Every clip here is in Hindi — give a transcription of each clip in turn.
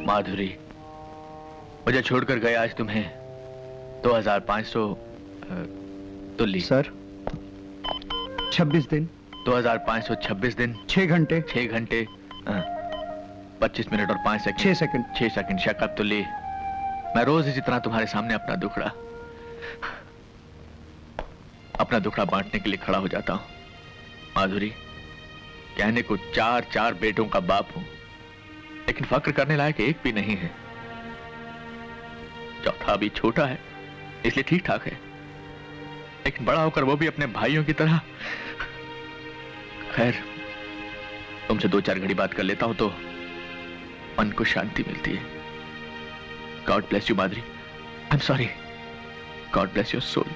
माधुरी, मुझे छोड़कर गए आज तुम्हें 2500 तुल्ली। सर 26 दिन। 2526 दिन 6 घंटे 25 मिनट और 5 सेकंड 6 सेकंड शक्कर तुल्ली। मैं रोज इसी तरह तुम्हारे सामने अपना दुखड़ा बांटने के लिए खड़ा हो जाता हूं। माधुरी, कहने को 4 बेटों का बाप हूं, लेकिन फक्र करने लायक एक भी नहीं है। चौथा अभी छोटा है, इसलिए ठीक ठाक है, लेकिन बड़ा होकर वो भी अपने भाइयों की तरह। खैर, तुमसे 2-4 घड़ी बात कर लेता हूं तो मन को शांति मिलती है। God bless you Madhuri. I am sorry. God bless your soul.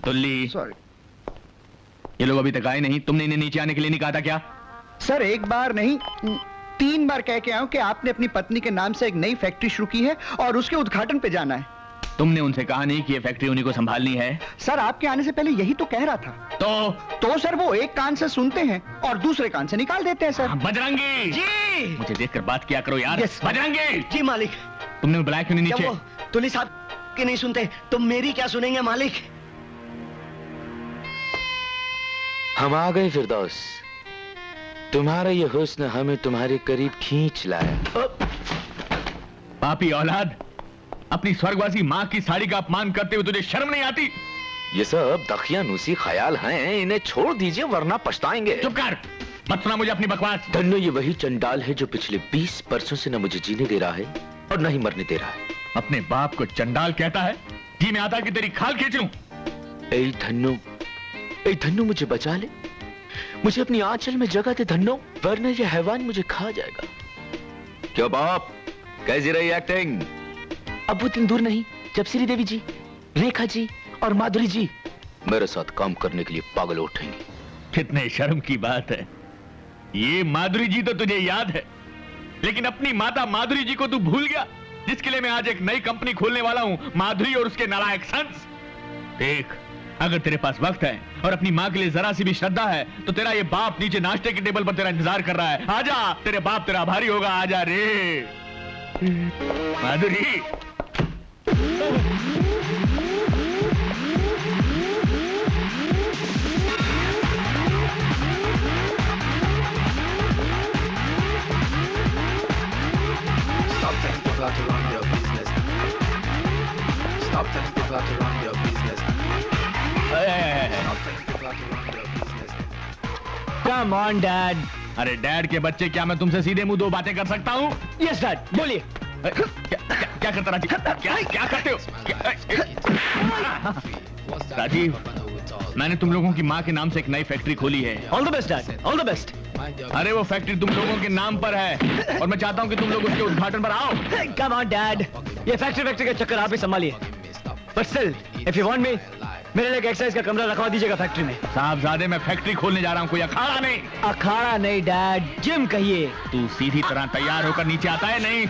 Tulli, sorry. ये लोग अभी तक आए नहीं। तुमने इन्हें नीचे आने के लिए नहीं कहा था क्या? सर एक बार नहीं 3 बार कह के आया हूं कि आपने अपनी पत्नी के नाम से एक नई फैक्ट्री शुरू की है और उसके उद्घाटन पे जाना है। तुमने उनसे कहा नहीं कि ये फैक्ट्री उन्हीं को संभालनी है? सर आपके आने से पहले यही तो कह रहा था। तो सर वो एक कान से सुनते हैं और दूसरे कान से निकाल देते हैं सर। बजरंगी जी, मुझे देखकर बात किया करो यार। Yes, बजरंगी जी। मालिक, तुमने बुलाया क्यों नहीं नीचे? तुल्ली साहब की नहीं सुनते तो मेरी क्या सुनेंगे मालिक? हम आ गए फिरदौस। तुम्हारा ये हुस्न हमें तुम्हारे करीब खींच लाया। पापी औलाद, अपनी स्वर्गवासी माँ की साड़ी का अपमान करते हुए तुझे शर्म नहीं आती? ये सब दखियानूसी ख्याल हैं, इन्हें छोड़ दीजिए वरना पछताएंगे। चुप कर, मत सुना मुझे अपनी बकवास। धन्नो, ये वही चंडाल है जो पिछले 20 वर्षों से न मुझे जीने दे रहा है और न ही मरने दे रहा है। अपने बाप को चंडाल कहता है? जी मैं आता कि तेरी खाल खींच लूं। ए धन्नो मुझे बचा ले, मुझे अपनी आंचल में जगह दे धन्नो, वरना ये हैवान मुझे खा जाएगा। क्यों बाप, कैसी रही एक्टिंग? अब वो दिन दूर नहीं जब श्री देवी जी, रेखा जी और माधुरी जी मेरे साथ काम करने के लिए पागल उठेंगे। कितने शर्म की बात है। ये माधुरी जी तो तुझे याद है, लेकिन अपनी माता माधुरी जी को तू भूल गया, जिसके लिए मैं आज एक नई कंपनी खोलने वाला हूं, माधुरी और उसके नालायक सन्स। देख, अगर तेरे पास वक्त है और अपनी माँ के लिए जरा सी भी श्रद्धा है तो तेरा ये बाप नीचे नाश्ते के टेबल पर तेरा इंतजार कर रहा है। आजा, तेरे बाप तेरा आभारी होगा। आजा रे माधुरी। Stop telling people how to run your business. Stop telling people how to run your business. Stop telling people how to run your business. Come on, Dad. अरे डैड के बच्चे, क्या मैं तुमसे सीधे मुंह 2 बातें कर सकता हूँ? यस डैड, बोलिए। क्या करता राजीव? क्या करते हो? राजीव, मैंने तुम लोगों की माँ के नाम से एक नई फैक्ट्री खोली है। All the best dad, all the best. अरे वो फैक्ट्री तुम लोगों के नाम पर है और मैं चाहता हूँ कि तुम लोग उसके उद्घाटन पर आओ। कम ऑन डैड, ये फैक्ट्री के चक्कर आप ही संभालिए। But still, if you want me, मेरे लिए एक एक्सरसाइज का कमरा रखवा दीजिएगा फैक्ट्री में। साहबजादे, मैं फैक्ट्री खोलने जा रहा हूँ, कोई अखाड़ा नहीं। अखाड़ा नहीं डैड, जिम कहिए। तू सीधी तरह तैयार होकर नीचे आता है? नहीं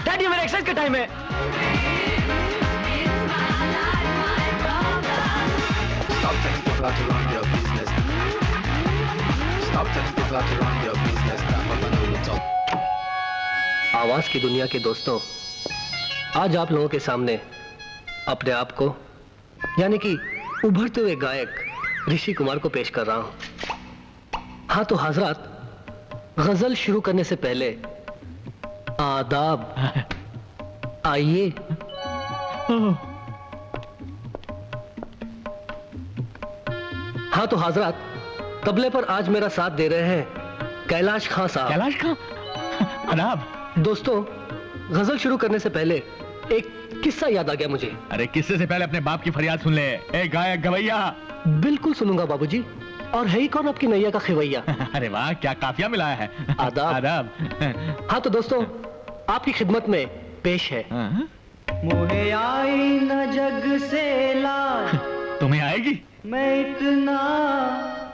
डैड, ये मेरे एक्सरसाइज का टाइम है। Stop telling people how to run your business. Stop telling people how to run your business. Papa no will talk. आवाज की दुनिया के दोस्तों, आज आप लोगों के सामने अपने आप को, यानी कि उभरते हुए गायक ऋषि कुमार को पेश कर रहा हूं। हाँ तो हजरात, गजल शुरू करने से पहले आदाब। आइए। हाँ तो हजरात, तबले पर आज मेरा साथ दे रहे हैं कैलाश खां साहब। कैलाश खां, आदाब। दोस्तों, गजल शुरू करने से पहले एक किस्सा याद आ गया मुझे। अरे किस्से से पहले अपने बाप की फरियाद सुन ले। ए गायक गवैया। बिल्कुल सुनूंगा बाबूजी। और है ही कौन आपकी नैया का खिवैया? अरे वाह, क्या काफिया मिला है। आदाब। आदाब। हाँ तो दोस्तों, आपकी खिदमत में पेश है मुझे आई न जग से लाज, तुम्हें आएगी? मैं इतना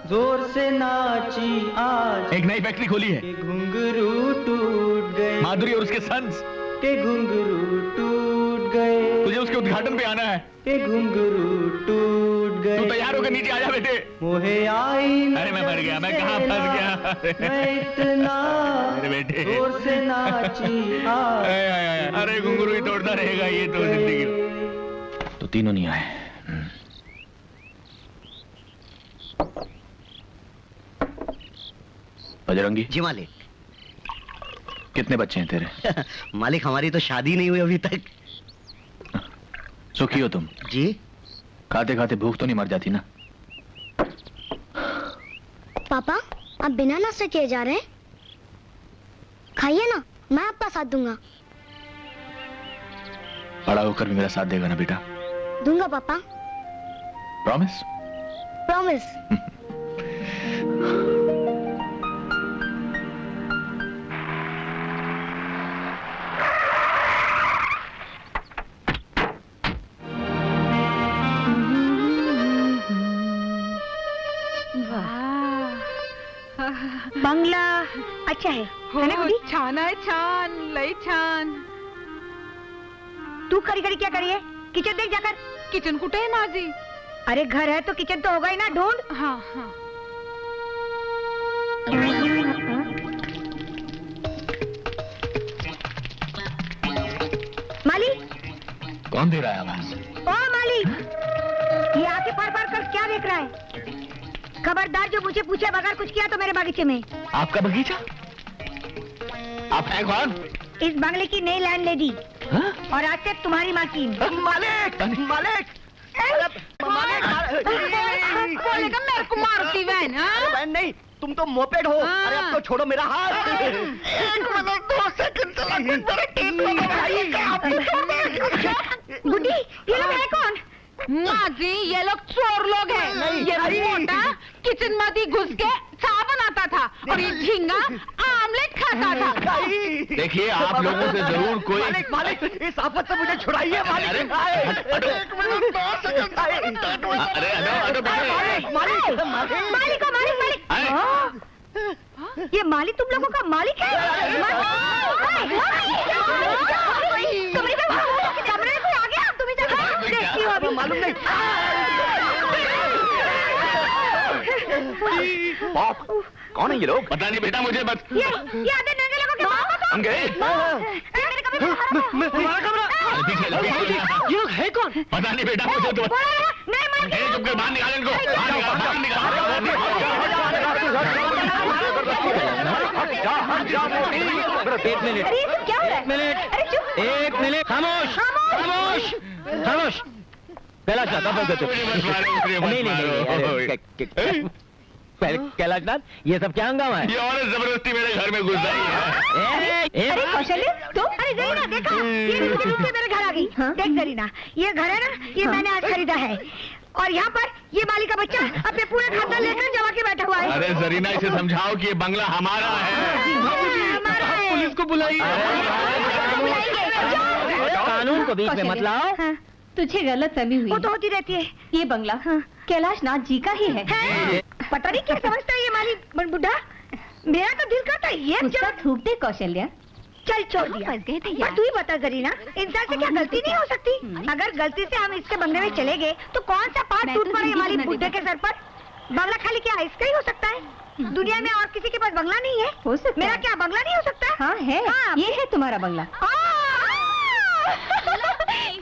जोर से नाची आज, एक नई फैक्ट्री खोली है, घुंघरू टूट गए, माधुरी और उसके सन्स के घुंघरू टूट गए, तुझे उसके उद्घाटन पे आना है, के घुंघरू टूट गए। तू तैयार होकर नीचे आ जा बेटे। मोहे आई अरे मैं मर गया, मैं कहाँ फंस गया। मैं इतना अरे बेटे जोर से नाची अरे घुंघरू ही तोड़ता रहेगा ये तो जिंदगी। तो तीनों नहीं आए। बजरंगी जी मालिक। कितने बच्चे हैं तेरे? मालिक हमारी तो शादी नहीं हुई अभी तक। सुखी हो तुम? जी। खाते खाते भूख तो नहीं मर जाती ना? पापा आप बिना नाश्ते किए जा रहे हैं? खाइए ना, मैं आपका साथ दूंगा। बड़ा होकर भी मेरा साथ देगा ना बेटा? दूंगा पापा। प्रॉमिस? प्रॉमिस। बंगला अच्छा है ना गुडी? छान आहे, छान, लय छान। तू खरी खरी क्या करी है? किचन देख जाकर। किचन कुठे आहे माझी? अरे घर है तो किचन तो होगा ही ना, ढूंढ। हाँ हाँ। माली। कौन दे रहा है आवाज? ओ माली, ये आके पर कर क्या देख रहा है? खबरदार जो मुझे पूछे बगैर कुछ किया तो मेरे बागीचे में। आपका बगीचा? आप हैं कौन? इस बंगले की नई लैंडलेडी और आज से तुम्हारी मालकिन। मालिक मालिक बोलेगा मेरे को मारती बहन। बहन नहीं, तुम तो मोपेड हो। अरे अब तो छोड़ो मेरा हाथ। 2 सेकंड चला। गुड्डी ये लोग है कौन? माझी ये लोग चोर लोग हैं। ये मोटा किचन मध्ये घुस के चाय बनाता था और ये झींगा आमलेट खाता था। देखिए आप लोगों से जरूर कोई मालिक इस आफत से मुझे छुड़ाइए मालिक। अरे मालिक ये मालिक तुम लोगों का मालिक है? कमरे में कोई आ गया? तुम इधर देखती हो अभी? मालूम नहीं। कौन है ये लोग? पता नहीं बेटा मुझे बस। ये आधे नंगे लोगों के हम गए। ये लोग है कौन? पता नहीं बेटा मुझे तो। चुप कर बाहर निकाल इनको। एक मिनट। अरे ये क्या हो रहा है? अरे चुप। एक मिनट। खामोश खामोश खामोश। कैलाश नाथ कैलाश नाथ ये सब क्या हंगामा है? ये औरत जबरदस्ती मेरे घर में घुस आई है। अरे कौशल्य तुम? अरे जरीना देखा, ये मेरे घर आ गई। देख जरीना, ये घर है ना, ये मैंने आज खरीदा है और यहाँ पर ये मालिक का बच्चा अपने पूरे खानदान लेकर जमा के बैठा हुआ है। अरे जरीना इसे समझाओ कि ये बंगला हमारा है। पुलिस को बुलाइए। कानून को बीच में मत लाओ। तुझे गलत फहमी हुई। वो तो होती रहती है। ये बंगला कैलाश नाथ जी का ही है। पता नहीं क्या समझता है ये मालिक बुढ़ा। मेरा तो दिल करता है ये थूक दे कौशल्या। चल छोड़ दिया। फंस गए थे पर तू ही बता जरीना, इंसान से क्या गलती नहीं हो सकती? अगर गलती से हम इसके बंगले में चले गए तो कौन सा पार्ट टूट पड़े हमारी बुढ़े के सर पर? बंगला खाली क्या इसका ही हो सकता है? दुनिया में और किसी के पास बंगला नहीं है? हो सकता मेरा है। क्या बंगला नहीं हो सकता? हाँ है। हाँ। ये है तुम्हारा बंगला।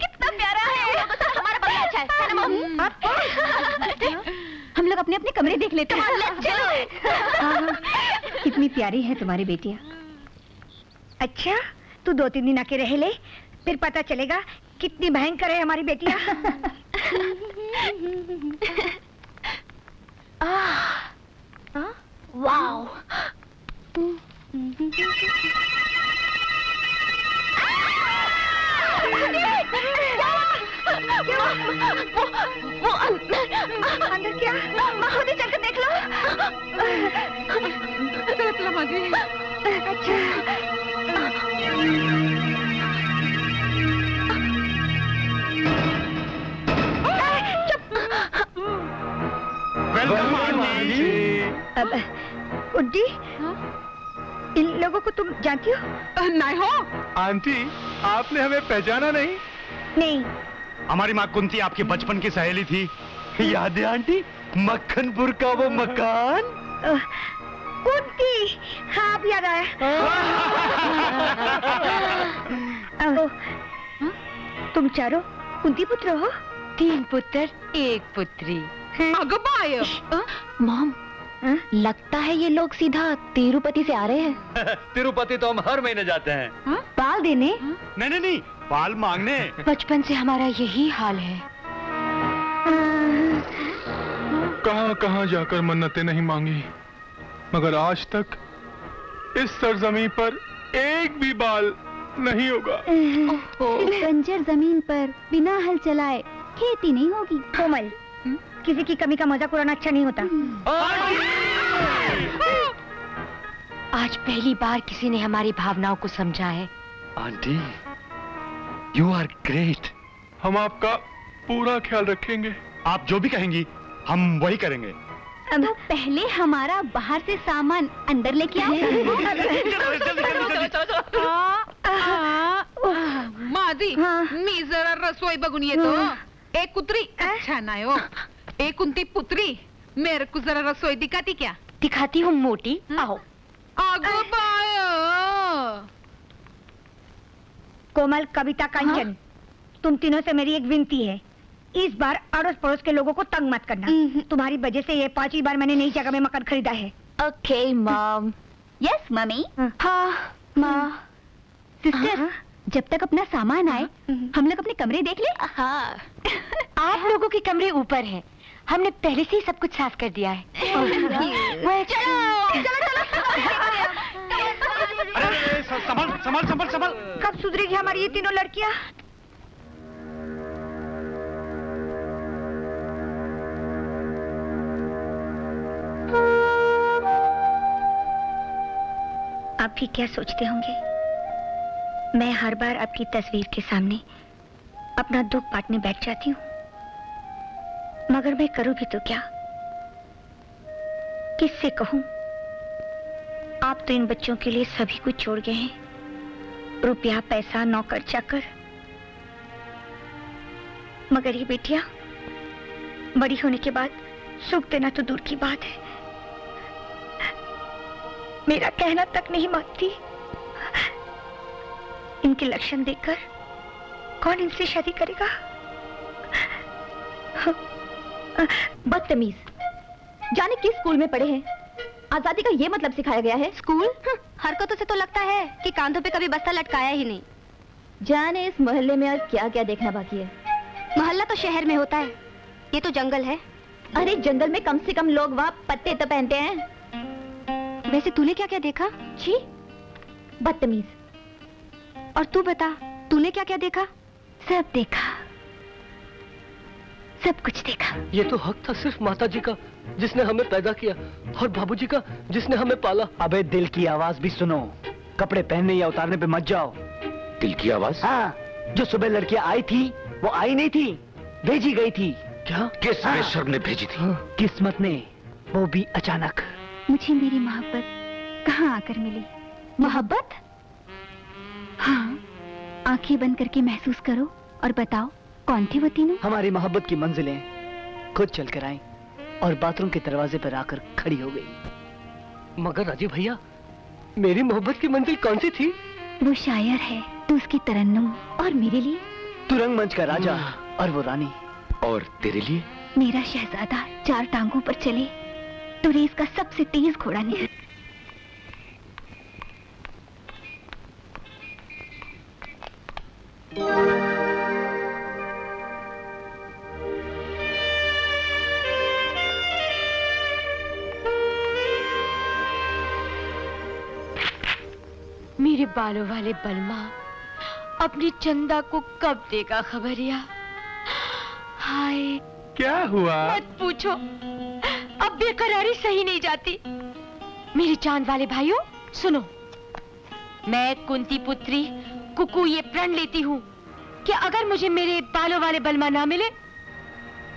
कितना प्यारा है। हमारा बंगला अच्छा है ना मम्मी? हम लोग अपने अपने कमरे देख लेते हैं। कितनी प्यारी है तुम्हारी बेटियाँ। अच्छा तू 2-3 दिन आके रह ले, फिर पता चलेगा कितनी भयंकर है हमारी बेटियाँ। वाओ। वो अंदर क्या? खुद ही चलकर देख लो। अच्छा अब उड्डी, इन लोगों को तुम जानती हो? नहीं हो। आंटी आपने हमें पहचाना नहीं? नहीं। हमारी माँ कुंती आपकी बचपन की सहेली थी। याद है आंटी, मक्खनपुर का वो मकान? कुंती, हाँ अब याद आया। तुम चारों कुंती पुत्र हो? 3 पुत्र 1 पुत्री। मॉम, लगता है ये लोग सीधा तिरुपति से आ रहे हैं। तिरुपति तो हम हर महीने जाते हैं। बाल देने? नहीं, बाल मांगने। बचपन से हमारा यही हाल है। कहां जाकर मन्नतें नहीं मांगी, मगर आज तक इस सरजमीन पर एक भी बाल नहीं होगा। इस बंजर जमीन पर बिना हल चलाए खेती नहीं होगी। कोमल, किसी की कमी का मजाक उड़ाना अच्छा नहीं होता। आज पहली बार किसी ने हमारी भावनाओं को समझा है। Aunty, you are great. हम आपका पूरा ख्याल रखेंगे। आप जो भी कहेंगी हम वही करेंगे। तो पहले हमारा बाहर से सामान अंदर लेके आओ। मादी, मी जरा रसोई बघून येतो। एक कुत्री अच्छा नाही हो। एक कुंती पुत्री, मेरे को जरा रसोई दिखाती क्या? दिखाती हूँ मोटी, आओ। आगो बाय। कोमल, कविता, कंचन, तुम तीनों से मेरी एक विनती है, इस बार अड़ोस पड़ोस के लोगों को तंग मत करना। तुम्हारी वजह से ये 5वीं बार मैंने नई जगह में मकान खरीदा है। Okay mom. Yes mummy. हाँ माँ। सिस्टर, जब तक अपना सामान आए हम लोग अपने कमरे देख ले। हाँ। आप लोगों के कमरे ऊपर हैं। हमने पहले से ही सब कुछ साफ कर दिया है। संभल। कब सुधरेगी हमारी ये तीनों लड़कियां? आप भी क्या सोचते होंगे, मैं हर बार आपकी तस्वीर के सामने अपना दुख बांटने बैठ जाती हूँ, मगर मैं करूँ भी तो क्या, किससे कहूँ? आप तो इन बच्चों के लिए सभी कुछ छोड़ गए हैं, रुपया, पैसा, नौकर चाकर, मगर ये बेटियां बड़ी होने के बाद सुख देना तो दूर की बात है, मेरा कहना तक नहीं मानती। इनके लक्षण देखकर कौन इनसे शादी करेगा? बदतमीज, जाने किस स्कूल में पढ़े हैं? आजादी का ये मतलब सिखाया गया है? स्कूल? हरकतों से तो लगता है कि कांधों पे कभी बस्ता लटकाया ही नहीं। जाने इस मोहल्ले में और क्या क्या देखना बाकी है। मोहल्ला तो शहर में होता है, ये तो जंगल है। अरे जंगल में कम से कम लोग वहाँ पत्ते तो पहनते हैं। वैसे तूने क्या क्या देखा? छी, बदतमीज। और तू बता, तूने क्या क्या देखा? सब देखा, सब कुछ देखा। ये तो हक था सिर्फ माता जी का जिसने हमें पैदा किया, और बाबूजी का जिसने हमें पाला। अबे दिल की आवाज भी सुनो, कपड़े पहनने या उतारने पे मत जाओ। दिल की आवाज? हाँ, जो सुबह लड़कियां आई थी वो आई नहीं थी, भेजी गई थी। क्या? किस बेशर्म ने भेजी थी? किस्मत ने, वो भी अचानक। मुझे मेरी मोहब्बत कहाँ आकर मिली? मोहब्बत? हाँ, आंखें बंद करके महसूस करो और बताओ कौन थी वो तीनों? हमारी मोहब्बत की मंजिलें खुद चल कर आई और बाथरूम के दरवाजे पर आकर खड़ी हो गई। मगर राजीव भैया, मेरी मोहब्बत की मंजिल कौन सी थी? वो शायर है तो उसकी तरन्नुम, और मेरे लिए तू रंगमंच का राजा और वो रानी। और तेरे लिए? मेरा शहजादा 4 टांगों पर चले तो रेस का सबसे तेज घोड़ा नहीं। मेरे बालों वाले बलमा अपनी चंदा को कब देगा खबरिया? हाय, क्या हुआ? मत पूछो, अब बेकरारी सही नहीं जाती। मेरे चांद वाले भाइयों सुनो, मैं कुंती पुत्री कुकू ये प्रण लेती हूँ कि अगर मुझे मेरे बालों वाले बलमा ना मिले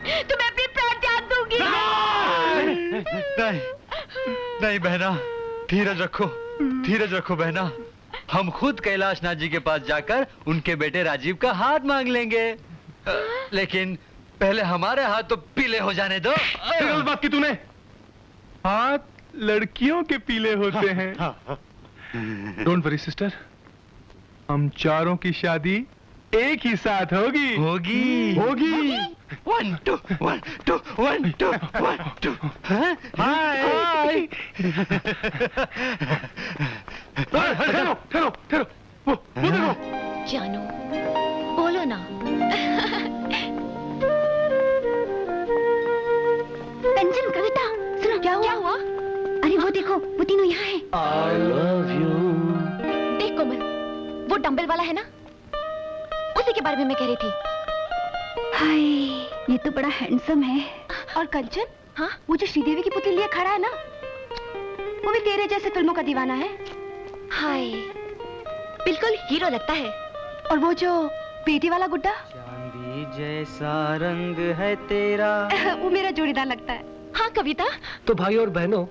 तो मैं अपने प्राण त्याग दूंगी। नहीं बहना, धीरज रखो बहना। हम खुद कैलाशनाथ जी के पास जाकर उनके बेटे राजीव का हाथ मांग लेंगे। लेकिन पहले हमारे हाथ तो पीले हो जाने दो। गलत बात की तूने। हाथ लड़कियों के पीले होते हैं। डोंट वरी सिस्टर, हम चारों की शादी एक ही साथ होगी। होगी होगी। 1 2 1 2 1 2 1 2। हाय ठहरो ठहरो ठहरो, वो देखो। जानू बोलो ना। कंचन, कविता, सुनो क्या हुआ? अरे वो देखो, वो तीनों यहाँ हैं। I love you। देख कोमल, वो डंबल वाला है ना, उसी के बारे में मैं कह रही थी। हाय, ये तो बड़ा हैंडसम है। और कंचन? हाँ, वो जो श्रीदेवी की पुतली लिए खड़ा है ना, वो भी तेरे जैसे फिल्मों का दीवाना है। हाय, बिल्कुल हीरो लगता है। और वो जो पेटी वाला गुड्डा, चांदी जैसा रंग है तेरा, वो मेरा जोड़ीदार लगता है। हाँ कविता। तो भाई और बहनों,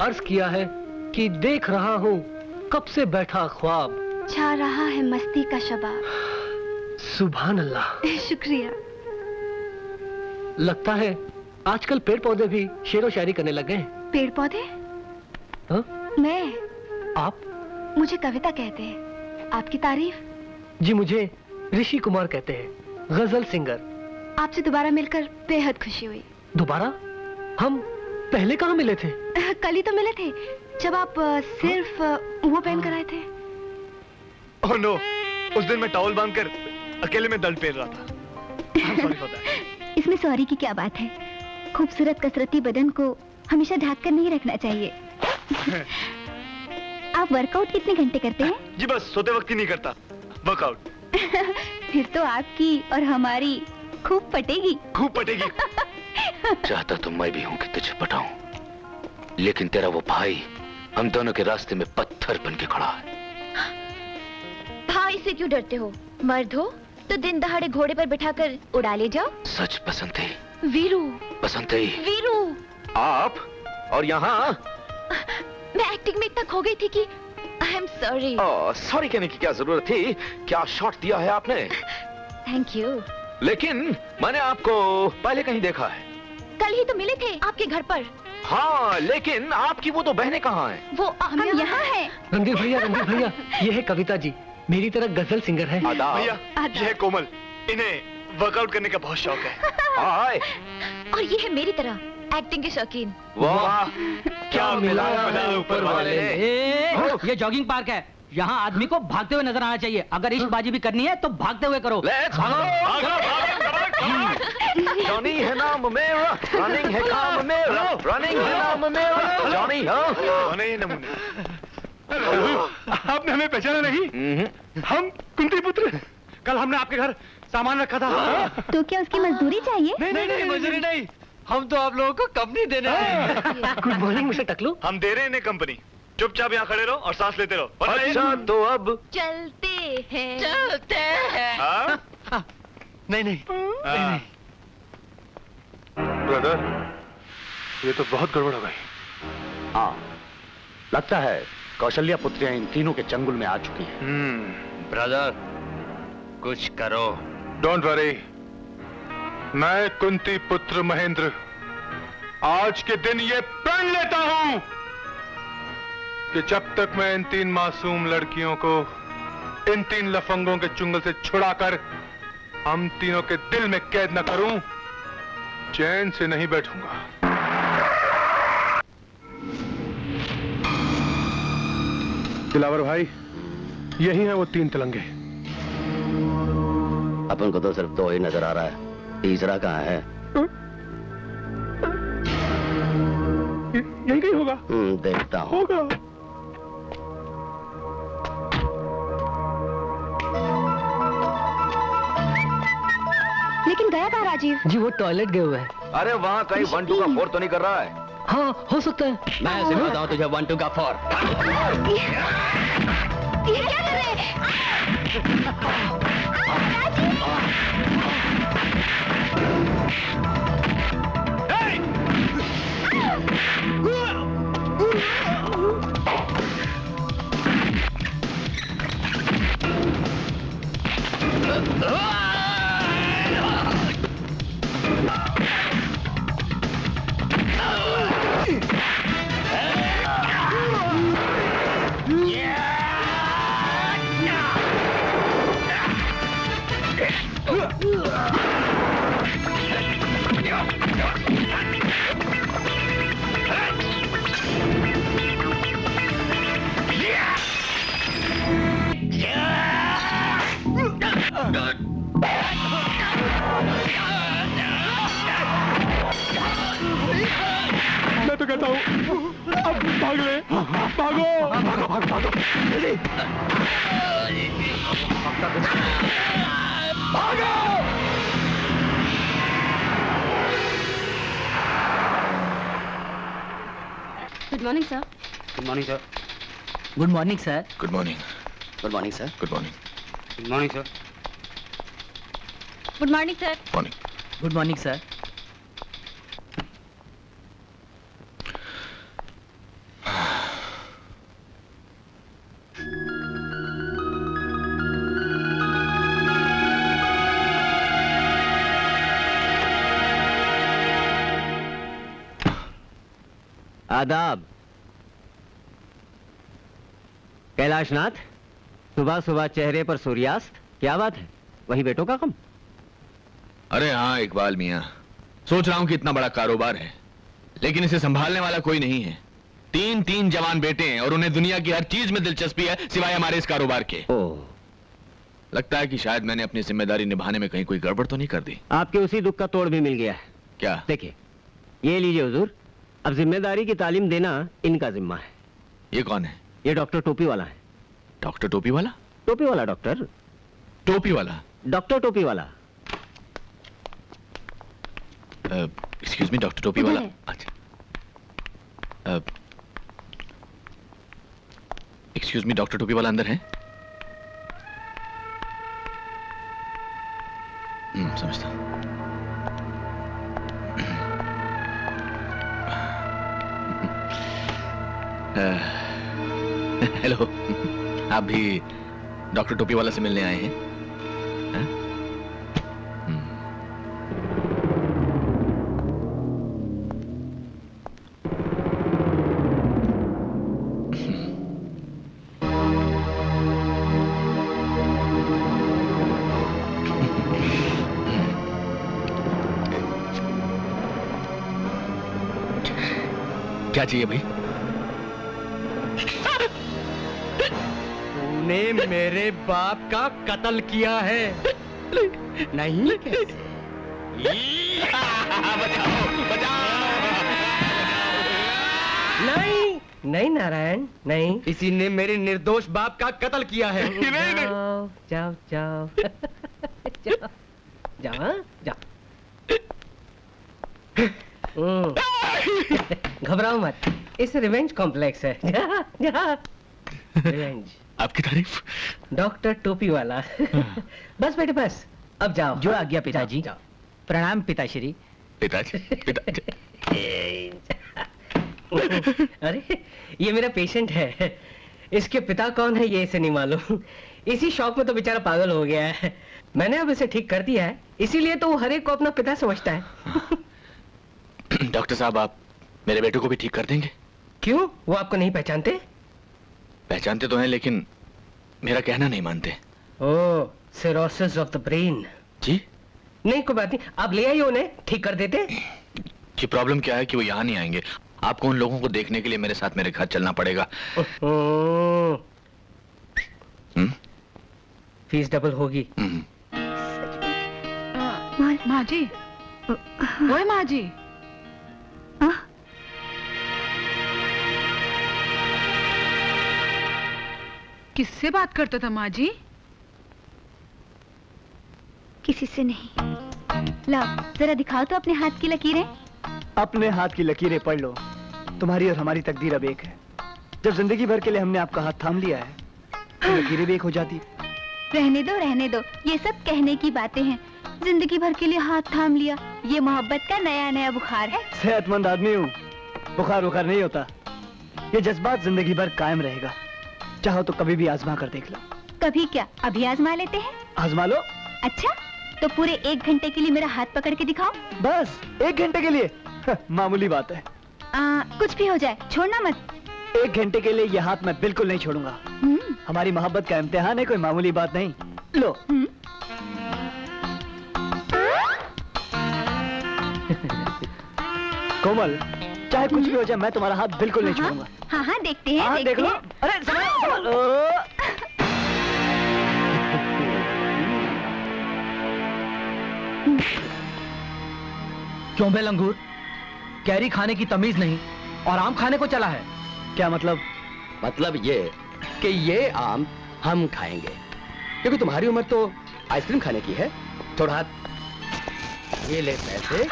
अर्ज किया है कि देख रहा हूँ कब से बैठा ख्वाब, छा रहा है मस्ती का शबाब। सुभान अल्लाह। शुक्रिया। लगता है आजकल पेड़ पौधे भी शेरो शायरी करने लग गए। पेड़ पौधे? हाँ? मैं? आप? मुझे कविता कहते हैं। आपकी तारीफ? जी मुझे ऋषि कुमार कहते हैं, गजल सिंगर। आपसे दोबारा मिलकर बेहद खुशी हुई। दोबारा? हम पहले कहाँ मिले थे? कल ही तो मिले थे, जब आप सिर्फ वो पहन कर आए थे। ओह नो, उस दिन मैं टॉवल बांधकर अकेले में दल पेल रहा था। इसमें सॉरी की क्या बात है? खूबसूरत कसरती बदन को हमेशा ढक कर नहीं रखना चाहिए। आप वर्कआउट कितने घंटे करते हैं? जी बस सोते वक्त ही नहीं करता वर्कआउट। फिर तो आपकी और हमारी खूब पटेगी। खूब पटेगी। चाहता तो मैं भी हूं कि तुझे पटाऊं, लेकिन तेरा वो भाई हम दोनों के रास्ते में पत्थर बन के खड़ा है। भाई से क्यों डरते हो? मर्द हो तो दिन दहाड़े घोड़े पर बिठाकर उड़ा ले जाओ। सच पसंद है वीरू। पसंद है वीरू। आप और यहाँ मैं एक्टिंग में इतना खो गई थी कि आई एम सॉरी। सॉरी कहने की क्या जरूरत थी? क्या शॉट दिया है आपने? Thank you. लेकिन मैंने आपको पहले कहीं देखा है। कल ही तो मिले थे आपके घर पर। हाँ, लेकिन आपकी वो तो बहनें कहाँ हैं? वो हम यहाँ हैं। रणधीर भैया, ये है कविता जी, मेरी तरह गजल सिंगर है। भैया, ये है कोमल, इन्हें वर्कआउट करने का बहुत शौक है। हाय। और ये है मेरी तरह एक्टिंग के शौकीन। वाह, क्या मिलाया ऊपर वाले ने। ये जॉगिंग पार्क है, यहाँ आदमी को भागते हुए नजर आना चाहिए। अगर इश्कबाजी भी करनी है तो भागते हुए करो। जॉनी है नाम मेरा, रनिंग है काम मेरा, रनिंग है नाम मेरा, जॉनी। जॉनी नमूने। आपने हमें पहचाना नहीं? हम कुंती पुत्र। कल हमने आपके घर सामान रखा था। तो क्या उसकी मजदूरी चाहिए? नहीं मजदूरी नहीं, हम तो आप लोगों को कंपनी देने आए। गुड मॉर्निंग मिस्टर टकलू। हम दे रहे हैं इन्हें कंपनी, चुपचाप यहाँ खड़े रहो और सांस लेते रहो। अच्छा तो अब चलते हैं। नहीं। ब्रदर, ये तो बहुत गड़बड़ हो गई। हाँ, लगता है कौशल्या पुत्रियां इन तीनों के चंगुल में आ चुकी हैं। ब्रदर, कुछ करो। डोंट वरी, मैं कुंती पुत्र महेंद्र आज के दिन ये प्रण लेता हूं कि जब तक मैं इन 3 मासूम लड़कियों को इन 3 लफंगों के चुंगल से छुड़ाकर हम तीनों के दिल में कैद न करूं, चैन से नहीं बैठूंगा। दिलावर भाई, यही है वो 3 तिलंगे। अपन को तो सिर्फ 2 ही नजर आ रहा है, तीसरा कहाँ है? यही कहीं होगा। देखता हूँ। होगा। लेकिन गया कहाँ राजीव? जी वो टॉयलेट गए हुए हैं। अरे वहाँ कहीं 1 2 का 4 तो नहीं कर रहा है? हाँ, हो सकता है। मैं सिखाता हूँ तुझे 1 2 का 4। ये क्या कर रहे हैं? मैं तो कहता हूँ अब भाग ले, भागो, भागो, भागो, भागो, जल्दी, भागो। Good morning sir. Good morning sir. Good morning sir. Good morning. Good morning sir. Good morning. Good morning sir. Good morning sir. Morning. Good morning sir. आदाब। कैलाशनाथ, सुबह सुबह चेहरे पर सूर्यास्त, क्या बात है? वही बेटों का कम? अरे हाँ इकबाल मियाँ, सोच रहा हूँ कि इतना बड़ा कारोबार है लेकिन इसे संभालने वाला कोई नहीं है। तीन जवान बेटे हैं और उन्हें दुनिया की हर चीज में दिलचस्पी है सिवाय हमारे इस कारोबार के। लगता है कि शायद मैंने अपनी जिम्मेदारी निभाने में कहीं कोई गड़बड़ तो नहीं कर दी। आपके उसी दुख का तोड़ भी मिल गया है। क्या? देखिए, ये लीजिए हुजूर, अब जिम्मेदारी की तालीम देना इनका जिम्मा है। ये कौन है? ये डॉक्टर टोपी वाला है। डॉक्टर टोपी वाला? टोपी वाला डॉक्टर। टोपी वाला? डॉक्टर टोपी वाला। एक्सक्यूज मी, डॉक्टर टोपी वाला? अच्छा। एक्सक्यूज मी, डॉक्टर टोपी वाला अंदर है? समझता हूँ। हेलो, आप भी डॉक्टर टोपी वाला से मिलने आए हैं? हाँ? क्या चाहिए भाई? तूने मेरे बाप का कत्ल किया है। नहीं कैसे? नहीं नहीं नारायण, नहीं, किसी ने मेरे निर्दोष बाप का कत्ल किया है। जाओ जाओ जाओ जाओ जाओ जाओ। घबराओ मत, इस रिवेंज कॉम्प्लेक्स है। जा, जा। रिवेंज। आपकी तारीफ। डॉक्टर टोपी वाला। बस बेटे बस, अब जाओ। जो आ गया पिताजी। प्रणाम पिताश्री। पिताजी, अरे ये मेरा पेशेंट है, इसके पिता कौन है ये इसे नहीं मालूम। इसी शौक में तो बेचारा पागल हो गया है। मैंने अब इसे ठीक कर दिया है, इसीलिए तो वो हर एक को अपना पिता समझता है। डॉक्टर साहब, आप मेरे बेटे को भी ठीक कर देंगे? क्यों, वो आपको नहीं पहचानते? पहचानते तो हैं लेकिन मेरा कहना नहीं मानते। ओह, सिरोसिस ऑफ द ब्रेन। जी? नहीं कोई बात नहीं, आप ले आइए उन्हें, ठीक कर देते। जी, प्रॉब्लम क्या है कि वो यहाँ नहीं आएंगे। आपको उन लोगों को देखने के लिए मेरे साथ मेरे घर चलना पड़ेगा। फीस डबल होगी। माँ जी, ओए माँ जी, किससे बात करता था माँ जी? किसी से नहीं। लाओ जरा दिखाओ तो अपने हाथ की लकीरें। अपने हाथ की लकीरें पढ़ लो, तुम्हारी और हमारी तकदीर अब एक है। जब जिंदगी भर के लिए हमने आपका हाथ थाम लिया है तो लकीरें भी एक हो जाती। रहने दो, ये सब कहने की बातें हैं। जिंदगी भर के लिए हाथ थाम लिया, ये मोहब्बत का नया नया बुखार है। सेहतमंद आदमी हूँ, बुखार नहीं होता। ये जज्बात जिंदगी भर कायम रहेगा। चाहो तो कभी भी आजमा कर देख लो। कभी क्या, अभी आजमा लेते हैं। आजमा लो। अच्छा, तो पूरे 1 घंटे के लिए मेरा हाथ पकड़ के दिखाओ। बस 1 घंटे के लिए? मामूली बात है। कुछ भी हो जाए, छोड़ना मत। 1 घंटे के लिए ये हाथ मैं बिल्कुल नहीं छोड़ूंगा। हमारी मोहब्बत का इम्तिहान है, कोई मामूली बात नहीं। लो। कोमल, चाहे कुछ भी हो जाए मैं तुम्हारा हाथ बिल्कुल नहीं छोड़ूंगा। हाँ हाँ देखते हैं। हाँ देख लो। अरे क्यों बे लंगूर, कैरी खाने की तमीज नहीं और आम खाने को चला है। क्या मतलब? मतलब ये कि ये आम हम खाएंगे, क्योंकि तुम्हारी उम्र तो आइसक्रीम खाने की है। थोड़ा हाथ ये ले पैसे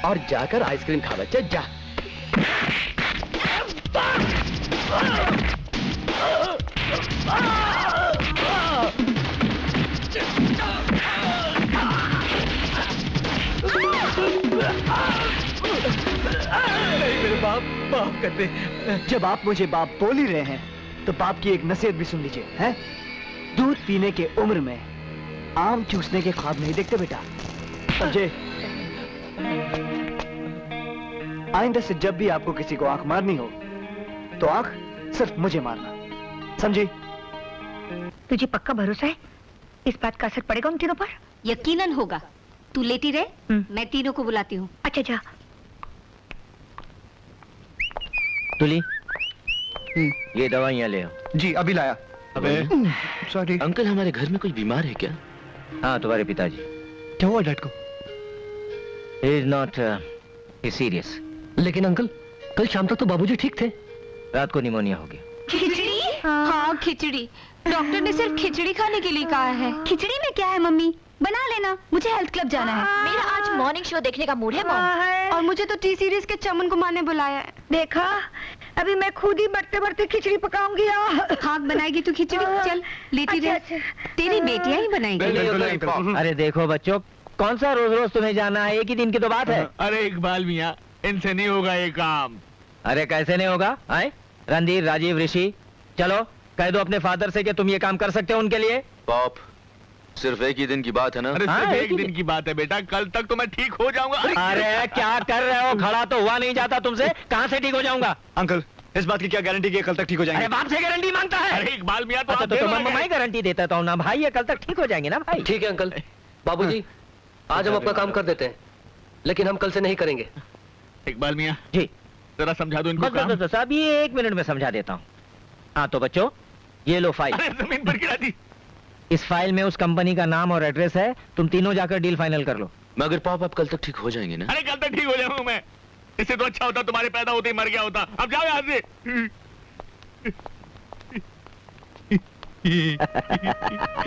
और जाकर आइसक्रीम खा बच्चे, जा। मेरे बाप, माफ कर दे। जब आप मुझे बाप बोल ही रहे हैं तो बाप की एक नसीहत भी सुन लीजिए, हैं? दूध पीने के उम्र में आम चूसने के ख्वाब नहीं देखते बेटा, समझे? आइंदा से जब भी आपको किसी को आंख मारनी हो तो आंख सिर्फ मुझे मारना, समझी? तुझे पक्का भरोसा है इस बात का असर पड़ेगा उन तीनों पर? यकीनन होगा। तू लेटी रहे, मैं तीनों को बुलाती हूँ। अच्छा जा। तुली, ये दवाइयाँ ले आओ। जी अभी लाया। अबे सॉरी अंकल, हमारे घर में कोई बीमार है क्या? हाँ, तुम्हारे पिताजी। क्या हुआ डैड को? Is not serious. लेकिन अंकल, कल शाम तक तो बाबूजी ठीक थे। रात को निमोनिया हो गया। खिचड़ी? हाँ खिचड़ी। डॉक्टर ने सिर्फ खिचड़ी खाने के लिए कहा है। खिचड़ी में क्या है मम्मी, बना लेना। मुझे हेल्थ क्लब जाना है। मेरा आज मॉर्निंग शो देखने का मूड है मॉम। और मुझे तो टी सीरीज के चमन को मारने बुलाया है। देखा, अभी मैं खुद ही बढ़ते बढ़ते खिचड़ी पकाऊंगी। हाँ बनाएगी तू खिचड़ी, चल लेती रह। तेरी बेटियां ही बनाएंगी। अरे देखो बच्चों, कौन सा रोज रोज तुम्हें जाना है, एक ही दिन की तो बात है। अरे इकबाल मियाँ, इनसे नहीं होगा ये काम। अरे कैसे नहीं होगा? आए रणधीर, राजीव, ऋषि, चलो कह दो अपने फादर से कि तुम ये काम कर सकते हो उनके लिए। पॉप, सिर्फ एक ही दिन की बात है ना? अरे सिर्फ एक दिन की बात है बेटा, कल तक तो मैं ठीक हो जाऊंगा। अरे क्या कर रहे हो, खड़ा तो हुआ नहीं जाता तुमसे, कहाँ से ठीक हो जाऊंगा? अंकल, इस बात की क्या गारंटी कि कल तक ठीक हो जाएंगे? अरे बाप से गारंटी मांगता है। अरे इकबाल मियाँ तो अच्छा, तो मैं गारंटी देता हूँ ना भाई, ये कल तक ठीक हो जाएंगे ना भाई। ठीक है अंकल। बाबूजी, आज हम अपना काम कर देते हैं, लेकिन हम कल से नहीं करेंगे। इकबाल मियाँ जी, जरा समझा दो इनको काम। बस अभी 1 मिनट में समझा देता हूँ। हाँ तो बच्चों, ये लो फाइल। जमीन पर गिरा दी। इस फाइल में उस कंपनी का नाम और एड्रेस है, तुम तीनों जाकर डील फाइनल कर लो। मगर पाप, आप कल तक ठीक हो जाएंगे ना? अरे कल तक ठीक हो जाऊंगा मैं। इससे तो अच्छा होता तुम्हारे पैदा होते ही मर गया होता। अब जाओ यहाँ से।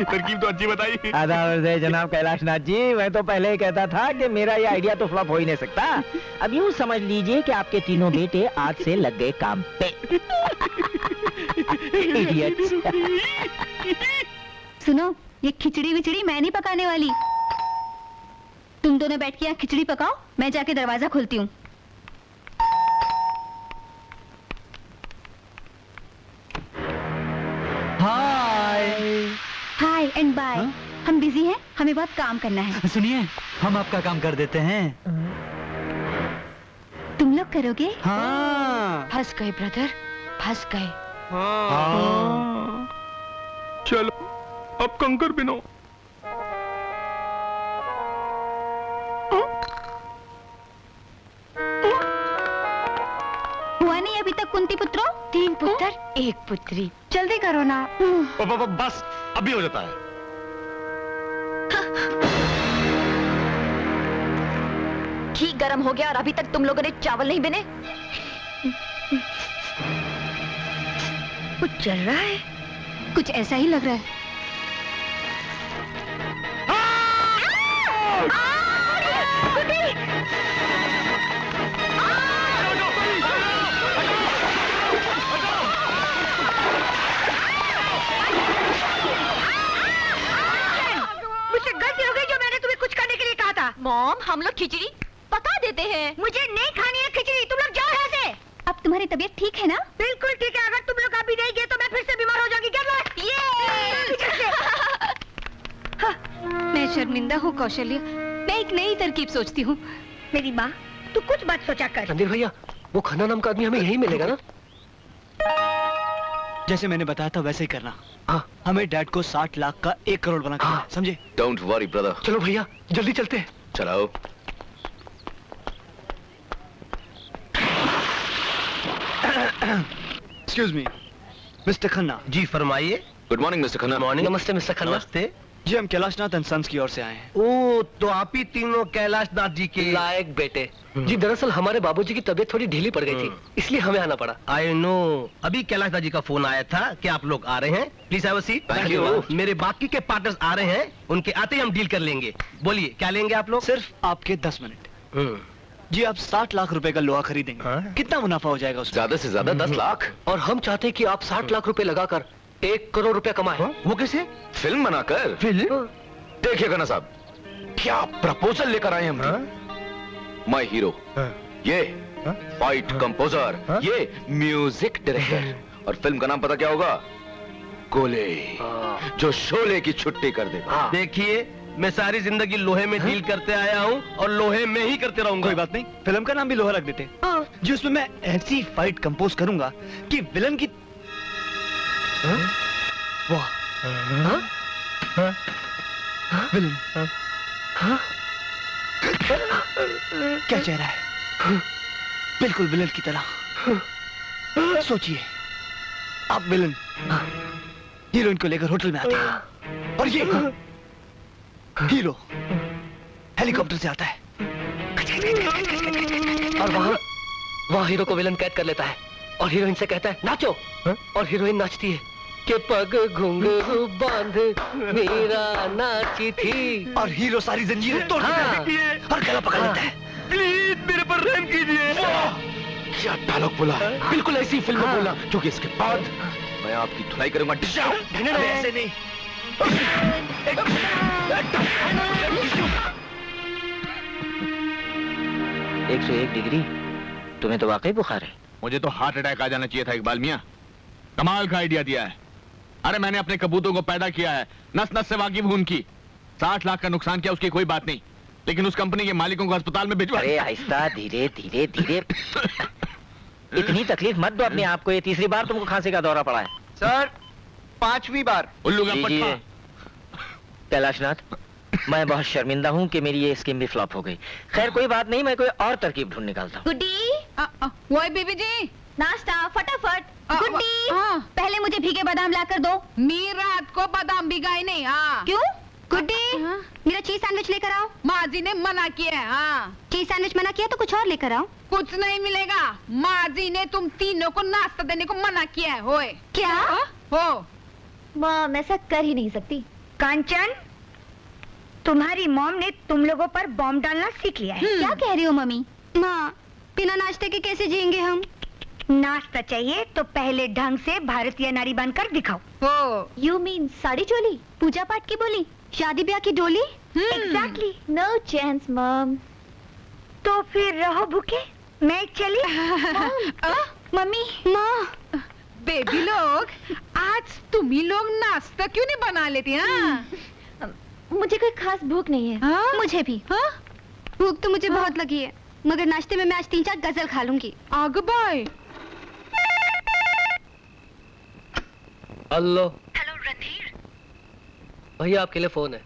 तरकीब तो अच्छी बताई। आदाब जनाब कैलाश नाथ जी, मैं तो पहले ही कहता था कि मेरा ये आइडिया तो फ्लॉप हो ही नहीं सकता। अब यूँ समझ लीजिए कि आपके तीनों बेटे आज से लग गए काम पे। Idiots। सुनो, ये खिचड़ी विचड़ी मैं नहीं पकाने वाली। तुम दोनों बैठ के यहाँ खिचड़ी पकाओ, मैं जाके दरवाजा खोलती हूँ। हाय एंड बाय। हम बिजी हैं, हमें बहुत काम करना है। सुनिए, हम आपका काम कर देते हैं। तुम लोग करोगे? हाँ। फंस गए ब्रदर, फंस गए। हाँ। चलो अब कंकर बिनो। हुआ नहीं अभी तक कुंती पुत्रों? 3 पुत्र 1 पुत्री। जल्दी करो ना। बस अभी हो जाता है। घी गर्म हो गया और अभी तक तुम लोगों ने चावल नहीं बने। कुछ चल रहा है, कुछ ऐसा ही लग रहा है। मुझसे गलती हो गई जो मैंने तुम्हें कुछ करने के लिए कहा था। मॉम, हम लोग खिचड़ी पका देते हैं। मुझे नहीं खानी है खिचड़ी, तुम लोग जाओ यहाँ से। अब तुम्हारी तबीयत ठीक है ना? बिल्कुल ठीक है। अगर तुम लोग अभी नहीं गए तो मैं फिर से बीमार हो जाऊंगी। मैं शर्मिंदा हूँ कौशल्य, मैं एक नई तरकीब सोचती हूँ। मेरी माँ, तू कुछ बात सोचा कर। रणधीर भैया, वो खन्ना नाम का आदमी हमें यहीं मिलेगा ना? जैसे मैंने बताया था वैसे ही करना। हाँ, हमें डैड को 60 लाख का 1 करोड़ बना करना है, समझे? Don't worry brother. चलो भैया, जल्दी चलते हैं। चलाओ। Excuse me, mister Khanna. जी फरमाइए। Good morning mister Khanna. Morning. नमस्ते मिस्टर खन्ना। नमस्ते। जी हम कैलाशनाथ एंड सन्स की ओर से आए हैं। ओ, तो आप ही तीनों कैलाशनाथ जी के लायक बेटे। जी दरअसल हमारे बाबूजी की तबीयत थोड़ी ढीली पड़ गई थी, इसलिए हमें आना पड़ा। आई नो, अभी कैलाशनाथ जी का फोन आया था कि आप लोग आ रहे हैं। Please have a seat. Thank you। मेरे बाकी के पार्टनर्स आ रहे हैं, उनके आते ही हम डील कर लेंगे। बोलिए क्या लेंगे आप लोग? सिर्फ आपके 10 मिनट। जी आप 60 लाख रुपए का लोहा खरीदेंगे, कितना मुनाफा हो जाएगा उसमें? ज्यादा से ज्यादा 10 लाख। और हम चाहते हैं कि आप 60 लाख रुपए लगाकर 1 करोड़ रुपए कमाएं। वो कैसे? फिल्म बनाकर। फिल्म? देखिए खन्ना साहब, क्या प्रपोजल लेकर आए हम। माय हीरो, ये फाइट कंपोजर, ये म्यूजिक डायरेक्टर, और फिल्म का नाम पता क्या होगा? कोले, जो शोले की छुट्टी कर दे। देखिए, मैं सारी जिंदगी लोहे में डील करते आया हूँ और लोहे में ही करते रहूंगा। कोई बात नहीं, फिल्म का नाम भी लोहा रख देते। जी उसमें मैं ऐसी फाइट कंपोज करूंगा कि विलन की वाह विलन क्या चेहरा है, बिल्कुल विलन की तरह। सोचिए, आप विलन हीरोइन को लेकर होटल में आते हैं और ये हीरो हेलीकॉप्टर से आता है और वहाँ हीरो को विलन कैद कर लेता है और हीरोइन से कहता है नाचो, और हीरोइन नाचती है कि पग घुंघरू बांध मेरा नाची थी, और हीरो सारी जंजीरें तोड़ देती है और गला पकड़ लेता है। प्लीज मेरे पर रहम कीजिए। क्या डायलॉग बोला है, बिल्कुल ऐसी फिल्म बोलना, क्योंकि इसके बाद मैं आपकी धुलाई करूंगा। ऐसे नहीं। 101 डिग्री, तुम्हें तो वाकई बुखार है। मुझे तो हार्ट अटैक आ जाना चाहिए था इकबाल मियां। कमाल का आइडिया दिया है। अरे मैंने अपने कबूतरों को पैदा किया है, नस नस से वाकिफ हूं उनकी। 60 लाख का नुकसान किया उसकी कोई बात नहीं, लेकिन उस कंपनी के मालिकों को अस्पताल में भिजवा। अरे आहिस्ता, धीरे धीरे धीरे। इतनी तकलीफ मत दो अपने आप को, ये तीसरी बार तुमको खांसी का दौरा पड़ा है। सर 5वीं बार। उल्लू का पट्टा। कैलाशनाथ, मैं बहुत शर्मिंदा हूँ कि मेरी ये स्कीम भी फ्लॉप हो गई। खैर कोई बात नहीं, मैं कोई और तरकीब ढूंढ निकालता हूँ। गुड्डी, वो बीबी जी, नाश्ता फटाफट। गुड्डी, पहले मुझे भीगे बादाम लाकर दो। मी रात को बादाम भिगाई नहीं। हाँ क्यों? गुड्डी, मेरा चीज सैंडविच लेकर आओ। माँ जी ने मना किया है। हाँ, चीज सैंडविच मना किया तो कुछ और लेकर आओ। कुछ नहीं मिलेगा, माँ जी ने तुम तीनों को नाश्ता देने को मना किया है। होए क्या? हो मॉम ऐसा कर ही नहीं सकती। कांचन, तुम्हारी मॉम ने तुम लोगों पर बॉम्ब डालना सीख लिया है। क्या कह रही हो मम्मी? माँ, बिना नाश्ते के कैसे जिएंगे हम? नाश्ता चाहिए तो पहले ढंग से भारतीय नारी बनकर दिखाओ। यू मीन साड़ी चोली, पूजा पाठ की बोली, शादी ब्याह की डोली? एग्जैक्टली। No chance mom. तो फिर रहो भूखे, मैं चली। मम्मी, माँ। बेबी लोग, आज तुम ही लोग नाश्ता क्यों नहीं बना लेती? हाँ, मुझे कोई खास भूख नहीं है। हाँ? मुझे भी। हाँ? भूख तो मुझे बहुत लगी है, मगर नाश्ते में मैं आज 3-4 गजल खा लूंगी। आग बाय। हेलो। हेलो रणधीर। भैया आपके लिए फोन है।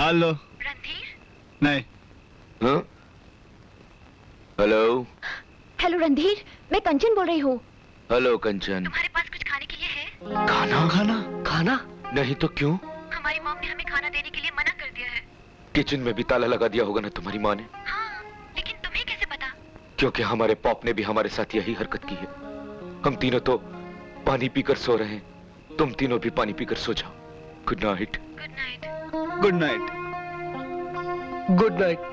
हेलो रणधीर। नहीं। हेलो। हेलो रणधीर, मैं कंचन बोल रही हूँ। हेलो कंचन। तुम्हारे पास कुछ खाने के लिए है? खाना? खाना? खाना? नहीं तो क्यों? हमारी मॉम ने हमें खाना देने के लिए मना कर दिया है। किचन में भी ताला लगा दिया होगा ना तुम्हारी माँ ने? हाँ, लेकिन तुम्हें कैसे पता? क्योंकि हमारे पॉप ने भी हमारे साथ यही हरकत की है। हम तीनों तो पानी पीकर सो रहे हैं, तुम तीनों भी पानी पीकर सो जाओ। Good night. Good night. Good night. Good night.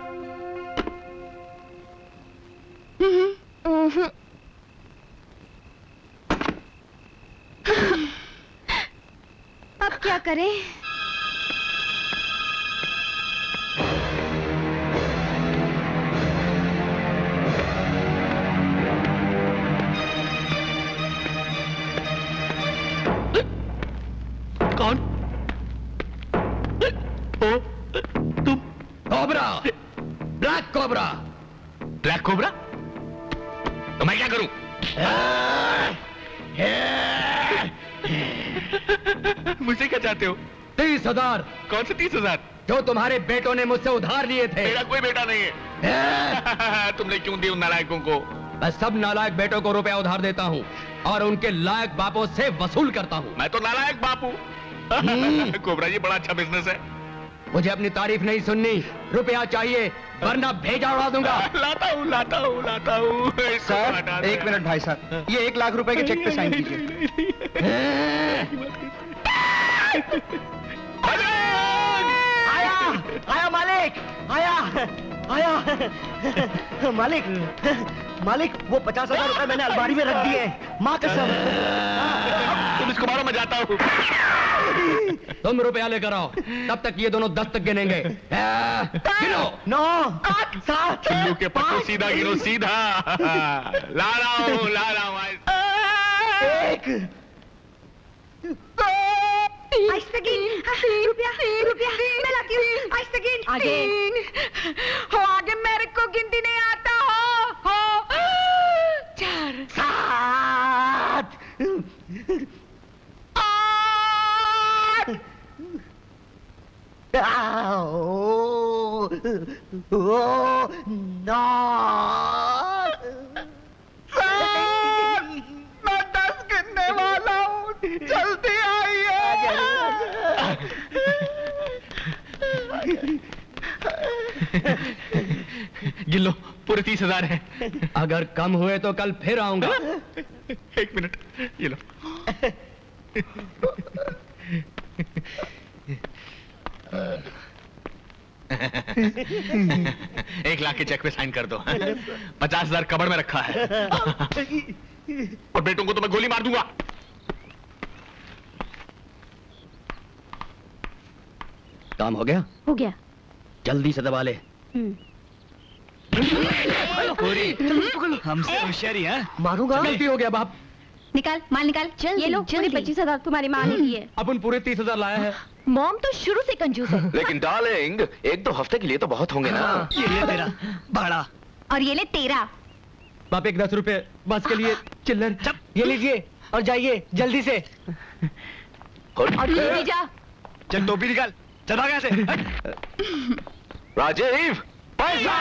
अब क्या करें? कौन? तुम? Cobra, black cobra. Black cobra? तो मैं क्या करूं? मुझसे क्या चाहते हो? 30,000। कौन से 30,000? जो तुम्हारे बेटों ने मुझसे उधार लिए थे। मेरा कोई बेटा नहीं है। तुमने क्यों दी उन नालायकों को? मैं सब नालायक बेटों को रुपया उधार देता हूँ और उनके लायक बापों से वसूल करता हूँ। मैं तो नालायक बापू। कोबरा जी बड़ा अच्छा बिजनेस है। मुझे अपनी तारीफ नहीं सुननी, रुपया चाहिए वरना भेजा उड़ा दूंगा। लाता हूँ। सर 1 मिनट भाई साहब, ये 1 लाख रुपए के चेक पे साइन कीजिए। आया मालिक, आया मालिक वो 50,000 रुपए मैंने अलमारी में रख दिए, माँ कसम। तुम इसको मारो, मैं जाता हूँ। तुम रुपया लेकर आओ, तब तक ये दोनों 10 तक गिनेंगे। गिनो। 9 8 7 चुल्लू के पत्तों सीधा गिनो, सीधा। ला रहा हूँ। 1 रुपया मैं लाती हूँ। आगे मेरे को गिनती नहीं आता हो। 4 7 मैं 10 गिनने वाला हूँ, जल्दी आइए। गिन लो, पूरे 30,000 है। अगर कम हुए तो कल फिर आऊंगा। 1 मिनट, ये लो। 1 लाख के चेक पे साइन कर दो। 50,000 कबड़ में रखा है। और बेटों को तो मैं गोली मार दूंगा। काम हो गया? हो गया। जल्दी से दबा ले। हमसे होशियारी है। मारूंगा। गलती हो गया बाप। निकाल माल निकाल। ये लो, पूरे 25,000 तुम्हारी माँ ने दिए। अपन पूरे 30,000 लाया है। मॉम तो शुरू से कंजूस है। लेकिन डार्लिंग, 1-2 हफ्ते के लिए तो बहुत होंगे ना। ये ले तेरा बड़ा, और ये ले तेरा। बाप 10 रुपए बस के लिए चिल्लर। ये लीजिए और जाइए जल्दी से। और तू भी जा। चल टोपी निकाल, चल भाग यहाँ से। राजीव, पैसा।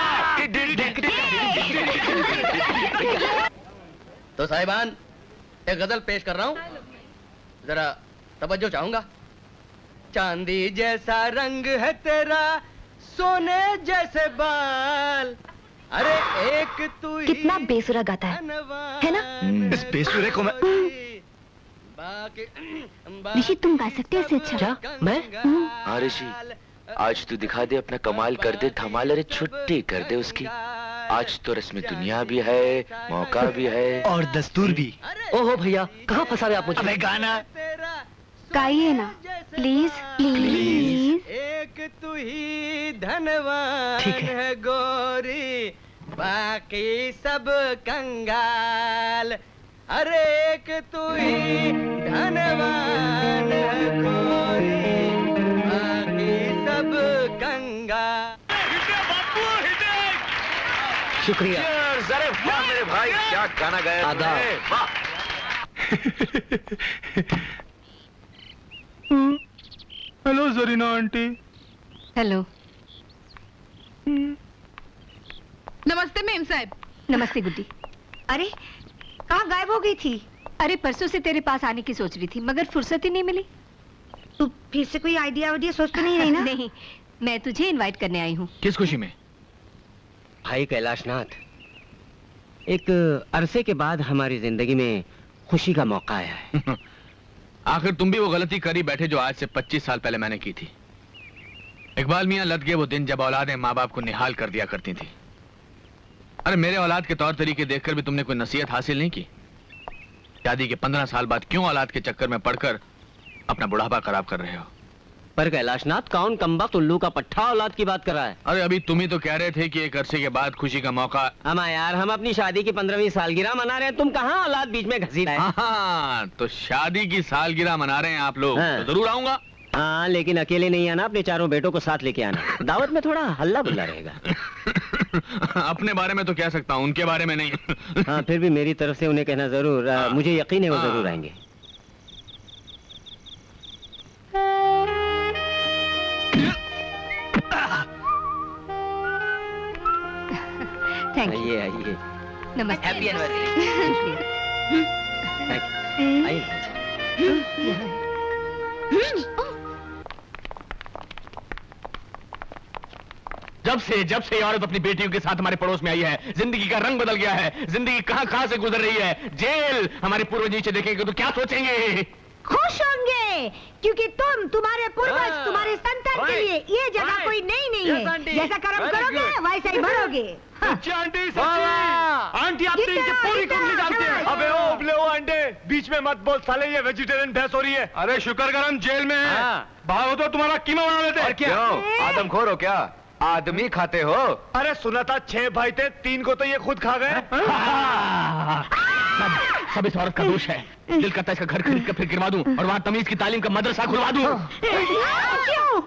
तो साहिबान, एक गजल पेश कर रहा हूँ, जरा तवज्जो चाहूंगा। चांदी जैसा रंग है तेरा, सोने जैसे बाल, अरे एक तू ही कितना बेसुरा गाता है ना? इस बेसुरे को मैं ऋषि तुम गा सकते हो इससे अच्छा? क्या? मैं? हाँ ऋषि, आज तू दिखा दे अपना कमाल, कर दे धमाल। अरे छुट्टी कर दे उसकी। आज तो रस्म दुनिया भी है, मौका भी है और दस्तूर भी। ओहो भैया, कहाँ फंसा रहे आप मुझे? अबे गाना गाइए ना प्लीज प्लीज। एक तू ही धनवान है गोरी, बाकी सब कंगाल। अरे एक तू ही धनवान है गोरी, बाकी सब कंगाल। शुक्रिया। अरे वाह मेरे भाई, क्या गाना गाया तुमने। वाह। Hello Zarina aunty. हेलो। नमस्ते मेम साहब। नमस्ते गुड्डी। अरे कहाँ गायब हो गई थी? अरे परसों से तेरे पास आने की सोच रही थी, मगर फुर्सत ही नहीं मिली। तू फिर से कोई आइडिया सोच तो नहीं रही ना? नहीं, मैं तुझे इनवाइट करने आई हूँ। किस खुशी में? भाई कैलाशनाथ, एक अरसे के बाद हमारी जिंदगी में खुशी का मौका आया है। आखिर तुम भी वो गलती करी बैठे जो आज से 25 साल पहले मैंने की थी। इकबाल मियां लद गए वो दिन जब औलादें माँ बाप को निहाल कर दिया करती थी। अरे मेरे औलाद के तौर तरीके देखकर भी तुमने कोई नसीहत हासिल नहीं की। शादी के 15 साल बाद क्यों औलाद के चक्कर में पड़कर अपना बुढ़ापा खराब कर रहे हो? पर कैलाशनाथ, कौन कमबख्त उल्लू का पट्ठा औलाद की बात कर रहा है? अरे अभी तुम ही तो कह रहे थे कि एक अरसे के बाद खुशी का मौका। अमा यार, हम अपनी शादी की 15वीं सालगिरह मना रहे हैं, तुम कहाँ औलाद बीच में घसीट रहे? हाँ, तो शादी की सालगिरह मना रहे हैं आप लोग। हाँ। तो जरूर आऊंगा। हाँ, लेकिन अकेले नहीं आना, अपने चारों बेटों को साथ लेके आना। दावत में थोड़ा हल्ला बुल्ला रहेगा। अपने बारे में तो कह सकता हूँ, उनके बारे में नहीं। हाँ, फिर भी मेरी तरफ से उन्हें कहना जरूर। मुझे यकीन है वो जरूर आएंगे। Thank you. आइए आइए। नमस्ते। Happy anniversary. जब से ये औरत अपनी बेटियों के साथ हमारे पड़ोस में आई है, जिंदगी का रंग बदल गया है। जिंदगी कहां से गुजर रही है। जेल। हमारे पूर्वज नीचे देखेंगे तो क्या सोचेंगे? खुश होंगे, क्योंकि तुम्हारे पूर्वज, तुम्हारे संतान के लिए ये जगह कोई नहीं है। जैसा कर्म करोगे वैसा ही भरोगे। आंटी, आंटी आप तो इनकी पूरी कंपनी जानते हैं। अबे ओ उबले ओ अंडे, बीच में मत बोल साले, ये वेजिटेरियन भैंस हो रही है। अरे शुक्र कर हम जेल में हैं। भागो तो तुम्हारा कीमा बना लेते। और क्या आदमखोर हो क्या? आदमी खाते हो? अरे सुना था 6 भाई थे, 3 को तो ये खुद खा गए। सब इस औरत का दोष है। दिल करता है इसका घर खरीद कर फिर गिरवा दूं और वहाँ तमीज की तालीम का मदरसा खुलवा दूं। क्यों?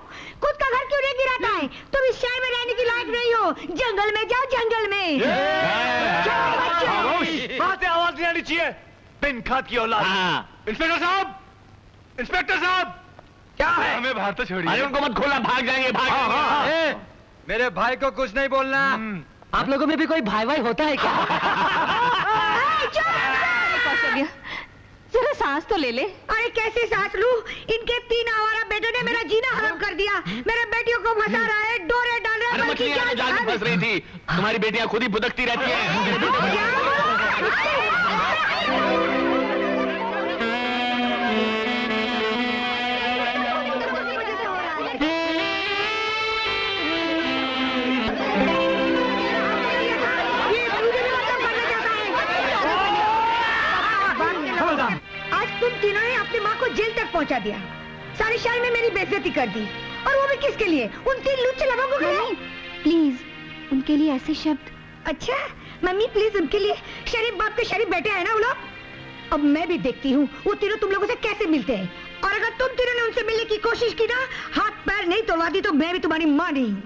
खुद का घर क्यों नहीं गिराता है? तुम इस शहर में रहने की लायक नहीं हो। जंगल में जाओ, जंगल में। वहाँ से आवाज नहीं आनी चाहिए। बिन खाद की औलाद। इंस्पेक्टर साहब, इंस्पेक्टर साहब, क्या है? हमें बाहर तो छोड़िए। अरे उनको मत खोला, भाग जाएंगे, भाग जाएंगे। मेरे भाई को कुछ नहीं बोलना। आप लोगों में भी कोई भाई भाई होता है क्या? कौशल्या, जरा सांस तो ले ले। अरे कैसे सांस लूं? इनके 3 आवारा बेटों ने मेरा जीना हराम कर दिया। मेरे बेटियों को फंसा रहा है, डोरे डाल रहा है। अरे मछलियां तो जाल में फंस रही थी। तुम्हारी बेटियां खुद ही भुदकती रहती हैं। तुम तीनों ने अपनी माँ को जेल तक पहुँचा दिया, सारे शहर में मेरी बेइज्जती कर दी, और वो भी किसके लिए? उन 3 लुच्चे लोगों के लिए। प्लीज उनके लिए ऐसे शब्द। अच्छा मम्मी प्लीज, उनके लिए शरीफ बाप के शरीफ बेटे हैं ना वो लोग। अब मैं भी देखती हूँ वो तीनों तुम लोगों से कैसे मिलते हैं, और अगर तुम तीनों ने उनसे मिलने की कोशिश की ना, हाथ पैर नहीं तोड़वा दी तो मैं भी तुम्हारी माँ नहीं हूँ।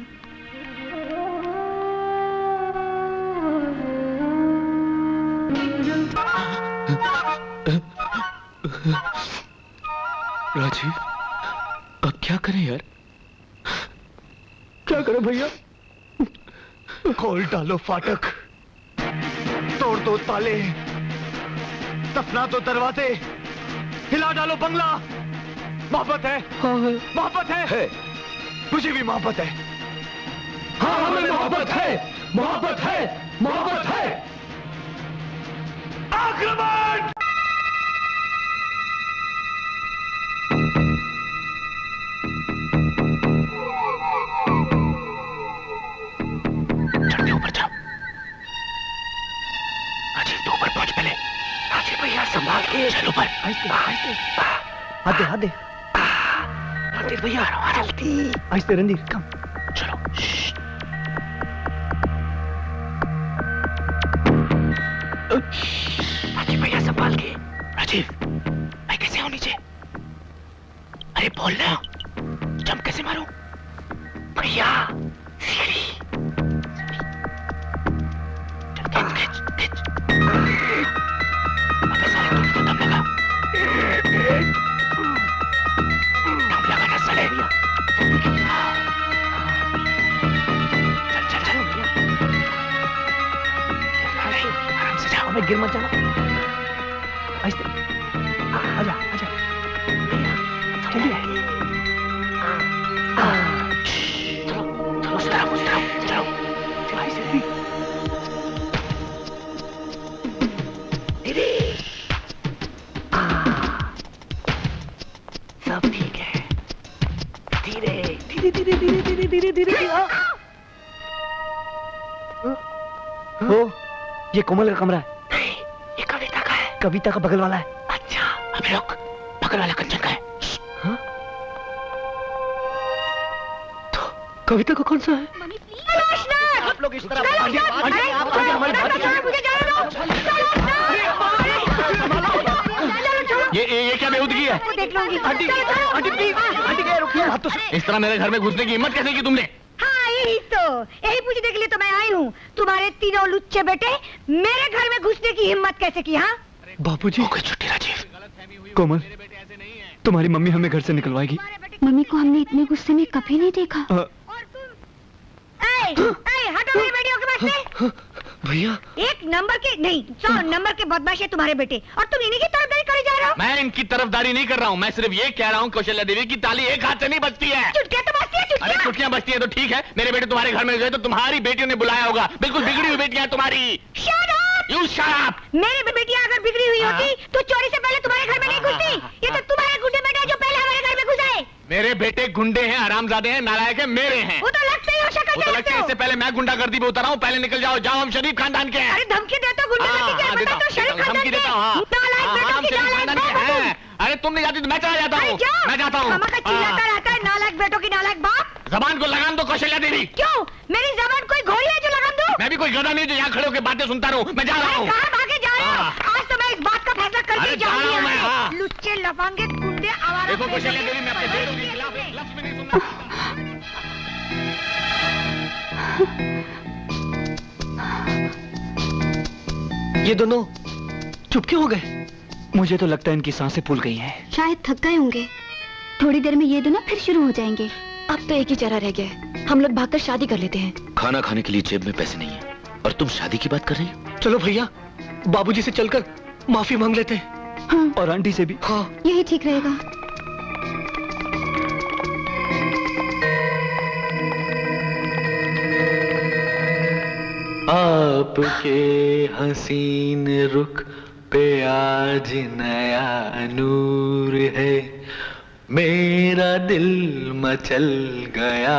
राजीव, अब क्या करें यार? क्या करें भैया? खोल डालो फाटक, तोड़ दो ताले, दफना दो दरवाजे, हिला डालो बंगला। मोहब्बत है, मोहब्बत है, मुझे भी मोहब्बत है। हाँ हमें मोहब्बत है, मोहब्बत है, मोहब्बत है। आक्रमण! चढ़ के ऊपर जाओ। राजीव तू ऊपर पहुंच पहले। राजीव भैया संभाल के चल ऊपर। हाथ दे। रणधीर भैया जल्दी। आहिस्ते रणधीर, कम। चलो। राजीव भैया संभाल के। राजीव, मैं कैसे हूँ नीचे? अरे बोलना, जंप कैसे मारूं? भैया सीढ़ी। चल खिंच। अबे साले तुम तो दम लगा। दम लगा ना साले। चल। आराम से जाओ। अबे गिर मत जाना। आहिस्ते। आजा। जल्दी। चलो उस तरफ चलो। आहिस्ते। दीदी। सब ठीक है। धीरे। ओ, ये कोमल का कमरा है। नहीं, ये कविता का है। कविता का बगल वाला है। अच्छा, अबे रुक, बगल वाला कंचन का है। हाँ? तो कविता का कौन सा है? आप लोग इस तरह ये क्या बेहूदगी है? आंटी प्लीज, आंटी क्या रुकिए। इस तरह मेरे घर में घुसने की हिम्मत कैसे की तुमने? हाँ यही पूछने के लिए तो मैं आई हूँ। तुम्हारे तीनों लुच्चे बेटे मेरे घर में घुसने की हिम्मत कैसे की? हाँ बापूजी। हो गई छुट्टी राजीव। कोमल, तुम्हारी मम्मी हमें घर से निकलवाएगी। मम्मी को हमने इतने गुस्से में कभी नहीं देखा। हटो मेरी बेटियों के पास से। भैया एक नंबर के नहीं 100 नंबर के बदमाश है तुम्हारे बेटे, और तुम इन्हीं की तरफदारी करे जा रहे हो। मैं इनकी तरफदारी नहीं कर रहा हूँ, मैं सिर्फ ये कह रहा हूँ कौशल्या देवी की ताली एक हाथ से नहीं बजती है। चुटकियां तो बजती है, अरे चुटकियां बजती है तो ठीक है, मेरे बेटे तुम्हारे घर में गए तो तुम्हारी बेटियों ने बुलाया होगा, बिल्कुल बिगड़ी हुई बेटियां तुम्हारी। Shut up! You shut up! मेरी भी बेटियां अगर बिगड़ी हुई होती तो चोरी से पहले तुम्हारे घर में नहीं घुसती। ये तो तुम्हारे गुंडे बेटे हैं जो पहले हमारे घर में घुसे। मेरे बेटे गुंडे हैं, हरामजादे हैं, नालायक हैं, मेरे हैं। वो तो लगते ही हो, शक्ल वो तो लगता है, इससे पहले मैं गुंडागर्दी पे उतर रहा हूँ, पहले निकल जाओ, जाओ, हम शरीफ खानदान के हैं। अरे धमकी देते हो गुंडागर्दी की, पता तो शरीफ खानदान धमकी के। देता हूँ, नालायक बेटों की नालायक हैं। अरे तुम नहीं जाती तो मैं चला जाता हूँ, मैं जाता हूँ। मामा का चिल्लाता रहता है नालायक बेटों की नालायक बाप। जबान को लगाम दो कौशल्या देवी। क्यों? मेरी जबान कोई घोड़ी है जो लगाम दूं? मैं भी कोई गधा नहीं जो यहाँ खड़े होकर बातें सुनता रहूँ, मैं जा रहा हूँ। कहाँ भागे जा रहे हो? आज तो मैं इस बात का फैसला करके जाऊंगी यहाँ से। लुच्चे लफंगे गुंडे आवारा। देखो कौशल्या देवी, मैं अपने बेटों के खिलाफ एक लफ्ज़ भी नहीं सुनूंगा। ये दोनों चुप क्यों हो गए? मुझे तो लगता है इनकी सांसें फूल गई हैं। शायद थक गए होंगे, थोड़ी देर में ये दोनों फिर शुरू हो जाएंगे। अब तो एक ही चारा रह गया है, हम लोग भागकर शादी कर लेते हैं। खाना खाने के लिए जेब में पैसे नहीं है और तुम शादी की बात कर रही हो। चलो भैया, बाबूजी से चलकर माफी मांग लेते हैं। हाँ। और आंटी से भी। हाँ, यही ठीक रहेगा। आपके हसीन रुख पे आज नया नूर है, मेरा दिल मचल गया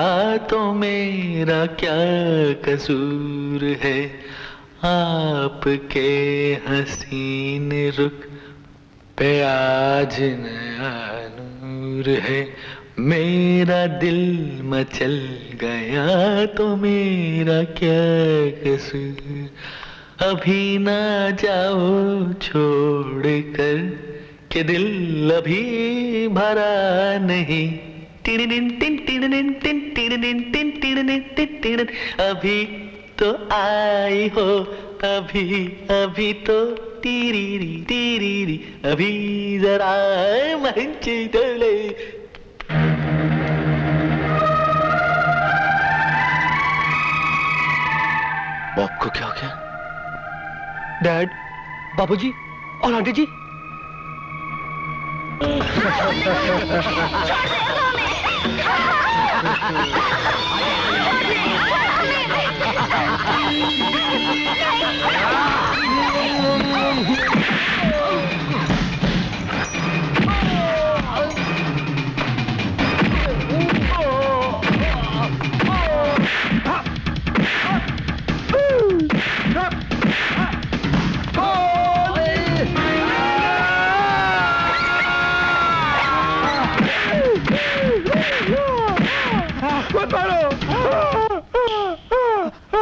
तो मेरा क्या कसूर है। आपके हसीन रुख पे आज नया नूर है, मेरा दिल मचल गया तो मेरा क्या कसूर। अभी ना जाओ छोड़ कर के दिल अभी भरा नहीं। टिड़िन टिन टिड़िन टिन टिड़िन टिन टिड़िन टिन टिड़िन। अभी तो आई हो, अभी अभी तो टीरी अभी जरा मंच डोले। बाप को क्या हो गया? डैड, बाबूजी और आंटी जी।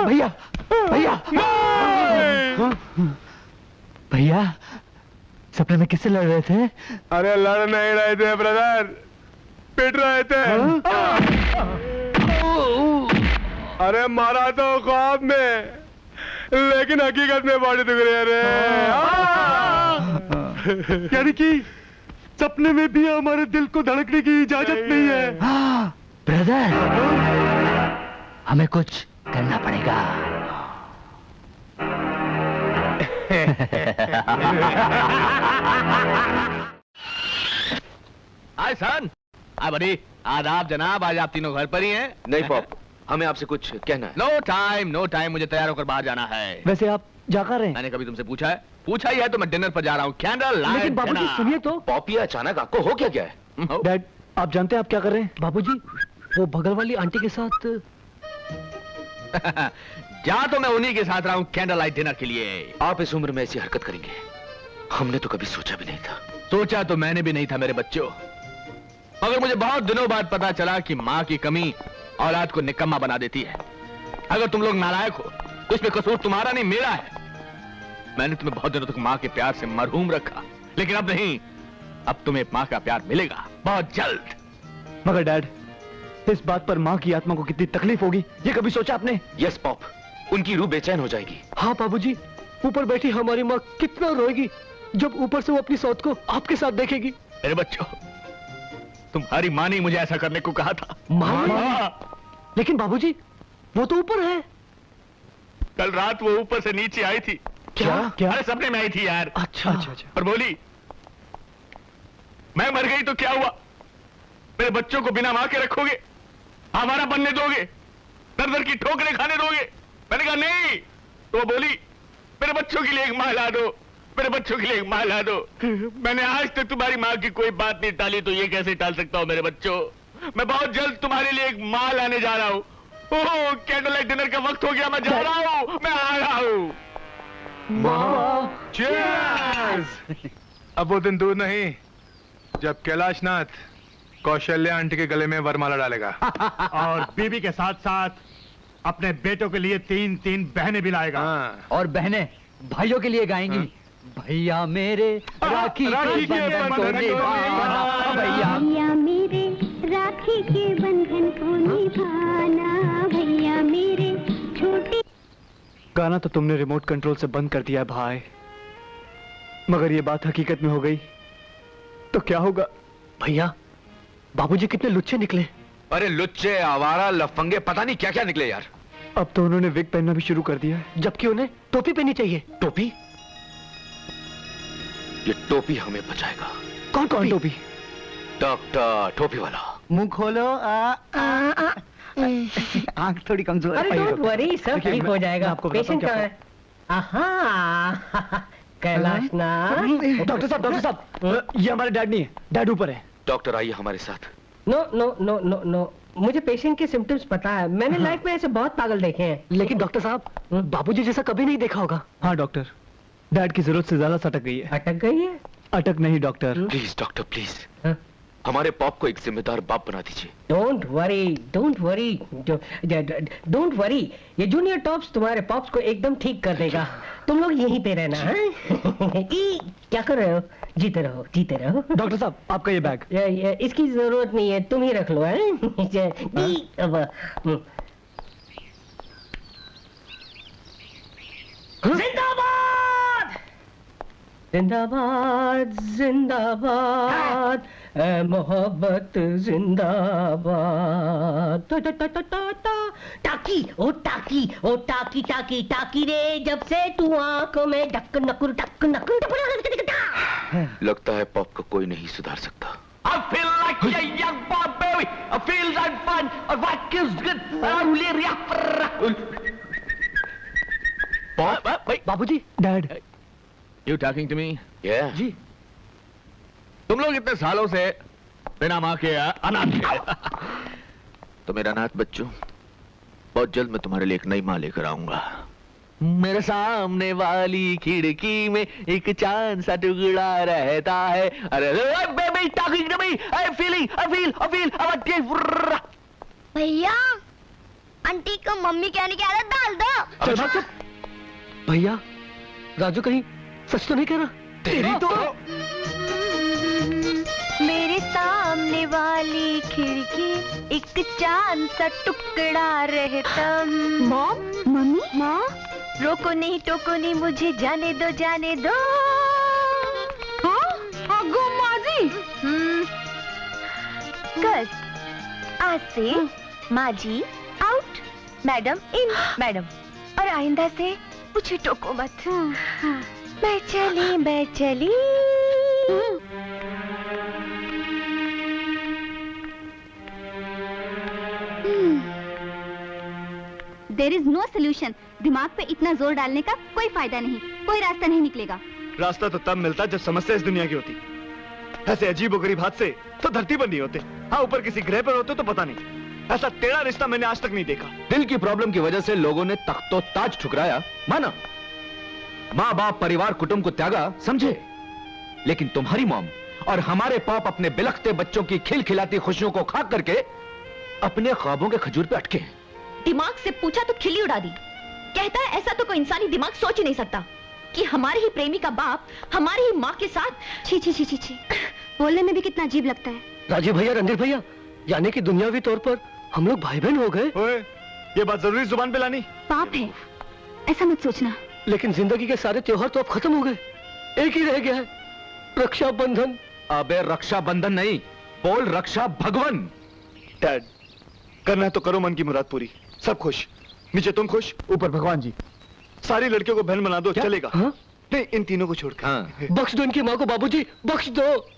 भैया भैया भैया, सपने में किससे लड़ रहे थे? अरे लड़ नहीं रहे थे ब्रदर, पिट रहे थे। अरे मारा तो ख्वाब में, लेकिन हकीकत में बॉडी दुख रही है रे। यानी कि सपने में भी हमारे दिल को धड़कने की इजाजत नहीं है। ब्रदर, हमें कुछ करना पड़ेगा। हाय सन, हाय बड़ी, आदाब जनाब, आज आप तीनों घर पर ही हैं? नहीं पॉप, हमें आपसे कुछ कहना है। नो टाइम, मुझे तैयार होकर बाहर जाना है। वैसे आप जा कर रहे हैं? मैंने कभी तुमसे पूछा है? पूछा ही है तो मैं डिनर पर जा रहा हूँ। Candle light. लेकिन बाबूजी सुनिए तो। पॉप, ये अचानक आपको हो क्या गया है? डैड, आप जानते हैं आप क्या कर रहे हैं? बाबूजी, वो बगल वाली आंटी के साथ। जा तो मैं उन्हीं के साथ रहा हूँ कैंडल लाइट डिनर के लिए। आप इस उम्र में ऐसी हरकत करेंगे, हमने तो कभी सोचा भी नहीं था। सोचा तो मैंने भी नहीं था मेरे बच्चों, मगर मुझे बहुत दिनों बाद पता चला कि माँ की कमी औलाद को निकम्मा बना देती है। अगर तुम लोग नालायक हो तो इसमें कसूर तुम्हारा नहीं, मेरा है। मैंने तुम्हें बहुत दिनों तक माँ के प्यार से मरहूम रखा, लेकिन अब नहीं, अब तुम्हें माँ का प्यार मिलेगा बहुत जल्द। मगर डैड, इस बात पर माँ की आत्मा को कितनी तकलीफ होगी, ये कभी सोचा आपने? यस पॉप, उनकी रूह बेचैन हो जाएगी। हाँ बाबूजी, ऊपर बैठी हमारी माँ कितना रोएगी जब ऊपर से वो अपनी सौत को आपके साथ देखेगी। मेरे बच्चों, तुम्हारी माँ ने मुझे ऐसा करने को कहा था। माँ? लेकिन बाबूजी, वो तो ऊपर है। कल रात वो ऊपर से नीचे आई थी। क्या? अरे सपने में आई थी यार। अच्छा अच्छा अच्छा। और बोली मैं मर गई तो क्या हुआ, मेरे बच्चों को बिना मां के रखोगे, हमारा बनने दोगे, दर दर की ठोकरें खाने दोगे? मैंने कहा नहीं। तो वो बोली मेरे बच्चों के लिए एक मां ला दो, मेरे बच्चों के लिए एक मां ला दो। मैंने आज तक तुम्हारी मां की कोई बात नहीं टाली, तो ये कैसे टाल सकता हूं मेरे बच्चों? मैं बहुत जल्द तुम्हारे लिए एक मां लाने जा रहा हूं। ओह कैंडल लाइट डिनर का वक्त हो गया, मैं जा रहा हूं, मैं आ रहा हूं। Cheers! अब वो दिन दूर नहीं जब कैलाशनाथ कौशल्या आंटी के गले में वरमाला डालेगा और बीबी के साथ साथ अपने बेटों के लिए 3-3 बहनें भी लाएगा। और बहनें भाइयों के लिए गाएंगी। भैया मेरे राखी के बंधन को निभाना, भैया मेरे राखी के बंधन को निभाना, भैया मेरे छोटे। गाना तो तुमने रिमोट कंट्रोल से बंद कर दिया है भाई, मगर ये बात हकीकत में हो गई तो क्या होगा? भैया बाबूजी कितने लुच्चे निकले। अरे लुच्चे, आवारा, लफंगे, पता नहीं क्या क्या निकले यार। अब तो उन्होंने विग पहनना भी शुरू कर दिया है, जबकि उन्हें टोपी पहननी चाहिए। टोपी? ये टोपी हमें बचाएगा। कौन कौन टोपी? डॉक्टर टोपी वाला। मुंह खोलो। आंख थोड़ी कमजोर। अरे डोंट वरी, सब ठीक हो जाएगा। पेशेंट कहाँ है? आहा कैलाशनाथ। डॉक्टर साहब, ये हमारे डैड नहीं है, डैड ऊपर है। डॉक्टर आइए हमारे साथ। No no no no no, मुझे पेशेंट के सिम्टम्स पता है, मैंने लाइफ में ऐसे बहुत पागल देखे हैं। लेकिन डॉक्टर साहब बाबूजी जैसा कभी नहीं देखा होगा। हाँ डॉक्टर, डैड की जरूरत से ज्यादा सटक गई है। अटक गई है? अटक नहीं डॉक्टर। प्लीज डॉक्टर प्लीज, हमारे पॉप को एक जिम्मेदार बाप बना दीजिए। Don't worry, don't worry, don't worry, ये जूनियर टॉप्स तुम्हारे पॉप्स को एकदम ठीक कर देगा। तुम लोग यहीं पे रहना है। क्या कर रहे हो? जीते रहो, जीते रहो। डॉक्टर साहब आपका ये बैग। इसकी जरूरत नहीं है, तुम ही रख लो। जिंदाबाद जिंदाबाद जिंदाबाद, मोहब्बत जिंदाबाद। टाकी ओ टाकी ओ टाकी टाकी टाकी रे, जब से तू आंखों में ढक नकुर ढक नकुर। लगता है पॉप को कोई नहीं सुधार सकता। I feel like a young boy baby. I feel like fun. I like is good. Pop? बाबूजी। Dad. You talking to me? Yeah. जी। तुम लोग इतने सालों से बिना माँ के अनाथ थे। तो मेरा अनाथ बच्चों, बहुत जल्द मैं तुम्हारे लिए एक नई माँ लेकर आऊंगा। मेरे सामने वाली खिड़की में एक चांद सा टुकड़ा रहता है। अरे baby talking to me, I feeling, I feel. भैया आंटी को मम्मी कहने की आदत डाल दो। चल भाग चुप। भैया राजू कहीं सच तो नहीं कह रहा? तेरी तो मेरे सामने वाली खिड़की एक चांद सा टुकड़ा रहता। मॉम, मम्मी, माँ रोको नहीं टोको नहीं, मुझे जाने दो जाने दो। अगो माजी। कर आज से माजी आउट, मैडम इन। मैडम, और आइंदा से मुझे टोको मत। मैं चली मैं चली। There is no solution. दिमाग पे इतना जोर डालने का कोई फायदा नहीं, कोई रास्ता नहीं निकलेगा। रास्ता तो तब मिलता जब समस्या इस दुनिया की होती। ऐसे अजीबोगरीब हादसे तो धरती पर नहीं होते। हाँ, ऊपर किसी ग्रह पर होते तो पता नहीं। ऐसा टेढ़ा रिश्ता मैंने आज तक नहीं देखा। दिल की प्रॉब्लम की वजह से लोगों ने तख्तो ताज ठुकराया, माना। माँ बाप परिवार कुटुंब को त्यागा, समझे। लेकिन तुम्हारी मॉम और हमारे पाप अपने बिलखते बच्चों की खिलखिलाती खुशियों को खाक करके अपने ख्वाबों के खजूर पे अटके। दिमाग से पूछा तो खिल्ली उड़ा दी। कहता है ऐसा तो कोई इंसानी दिमाग सोच ही नहीं सकता कि हमारे ही प्रेमी का बाप हमारी ही माँ के साथ। छी छी छी छी छी, बोलने में भी कितना अजीब लगता है। राजीव भैया, रणधीर भैया, यानी कि दुनियावी तौर पर हम लोग भाई बहन हो गए। ओए, ये बात जरूरी जुबान पे लानी? पाप है, ऐसा मत सोचना। लेकिन जिंदगी के सारे त्योहार तो अब खत्म हो गए, एक ही रह गया है, रक्षाबंधन। अबे रक्षाबंधन नहीं, बोल रक्षा भगवन। डैड, करना है तो करो मन की मुराद पूरी। सब खुश, नीचे तुम खुश, ऊपर भगवान जी। सारी लड़कियों को बहन बना दो, चलेगा? नहीं, इन तीनों को छोड़कर। बख्श दो इनकी माँ को बाबूजी, बख्श दो।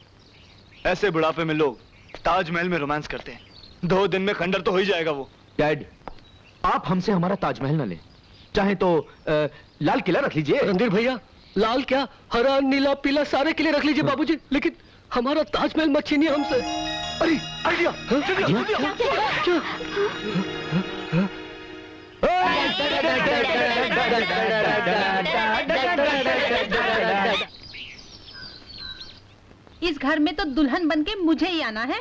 ऐसे बुढ़ापे में लोग ताजमहल में रोमांस करते हैं, 2 दिन में खंडर तो हो ही जाएगा वो। डैड, आप हमसे हमारा ताजमहल न ले, चाहे तो लाल किला रख लीजिए। रणधीर भैया, लाल क्या, हरा नीला पीला सारे किले रख लीजिए बाबूजी, लेकिन हमारा ताजमहल मत छीनिए हमसे। अरे आइडिया, इस घर में तो दुल्हन बनके मुझे ही आना है।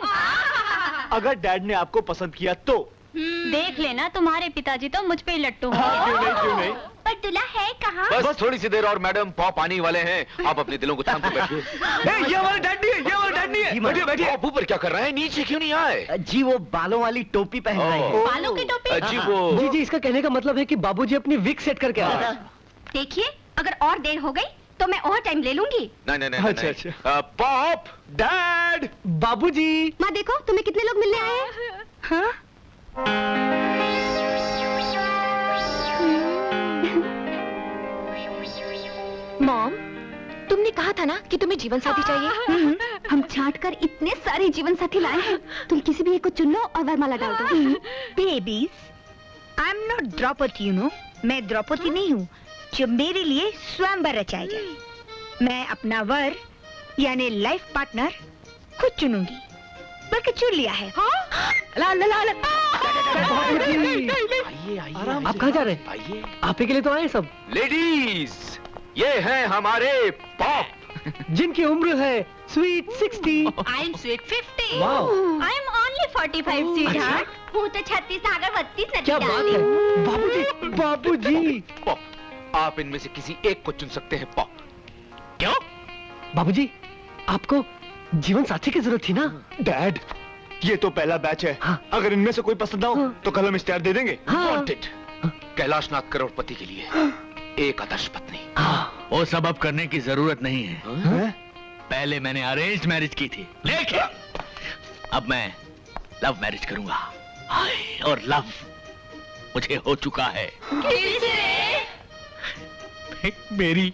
अगर डैड ने आपको पसंद किया तो देख लेना, तुम्हारे पिताजी तो मुझ पे ही लट्टू हैं। क्यों नहीं? पर दूल्हा है कहाँ? बस थोड़ी सी देर और मैडम, पॉप आने वाले हैं। आप अपने दिलों को थाम के बैठिए। ये हमारे डैड नहीं है, ये हमारे डैड नहीं है। बैठिए बैठिए। आप ऊपर क्या कर रहे हैं, नीचे क्यों नहीं आए? जी वो बालों वाली टोपी पहन रहे हैं। बालों की टोपी? जी वो जी इसका कहने का मतलब है कि बाबूजी अपनी विग सेट करके आ रहे हैं। देखिए, अगर और देर हो गई तो मैं और टाइम ले लूंगी। नहीं। अच्छा। पॉप, डैड, बाबूजी। माँ देखो, तुम्हें कितने लोग मिलने आए हैं? हाँ? मॉम, तुमने कहा था ना कि तुम्हें जीवन साथी चाहिए। हम छांट कर इतने सारे जीवन साथी लाए हैं, तुम किसी भी एक को चुन लो और वरमाला डाल दो। Babies, I am not Draupadi, you know. मैं द्रौपदी नहीं हूँ जो मेरे लिए स्वयंवर रचाए जाए। मैं अपना वर यानी लाइफ पार्टनर खुद चुनूंगी, बल्कि चुन लिया है। आप कहाँ जा रहे हैं? आइए। आप ही के लिए तो आए सब। लेडीज, ये हैं हमारे पॉप, जिनकी उम्र है sweet 60। I am sweet 50। Wow. I am only 45 sweetheart. वो तो 36 सागर 32 नदी क्या बात है बाबूजी, बाबूजी। पॉप, आप इनमें से किसी एक को चुन सकते हैं पॉप। क्यों? बाबूजी, आपको जीवन साथी की जरूरत थी ना? डैड, ये तो पहला बैच है। अगर इनमें से कोई पसंद ना हो तो कल हम इश्तेहार दे देंगे। वांटेड, कैलाशनाथ करोड़पति के लिए एक आदर्श पत्नी। वो सब अब करने की जरूरत नहीं है। पहले मैंने अरेंज मैरिज की थी, लेकिन अब मैं लव मैरिज करूंगा। हाय, और लव मुझे हो चुका है। मेरी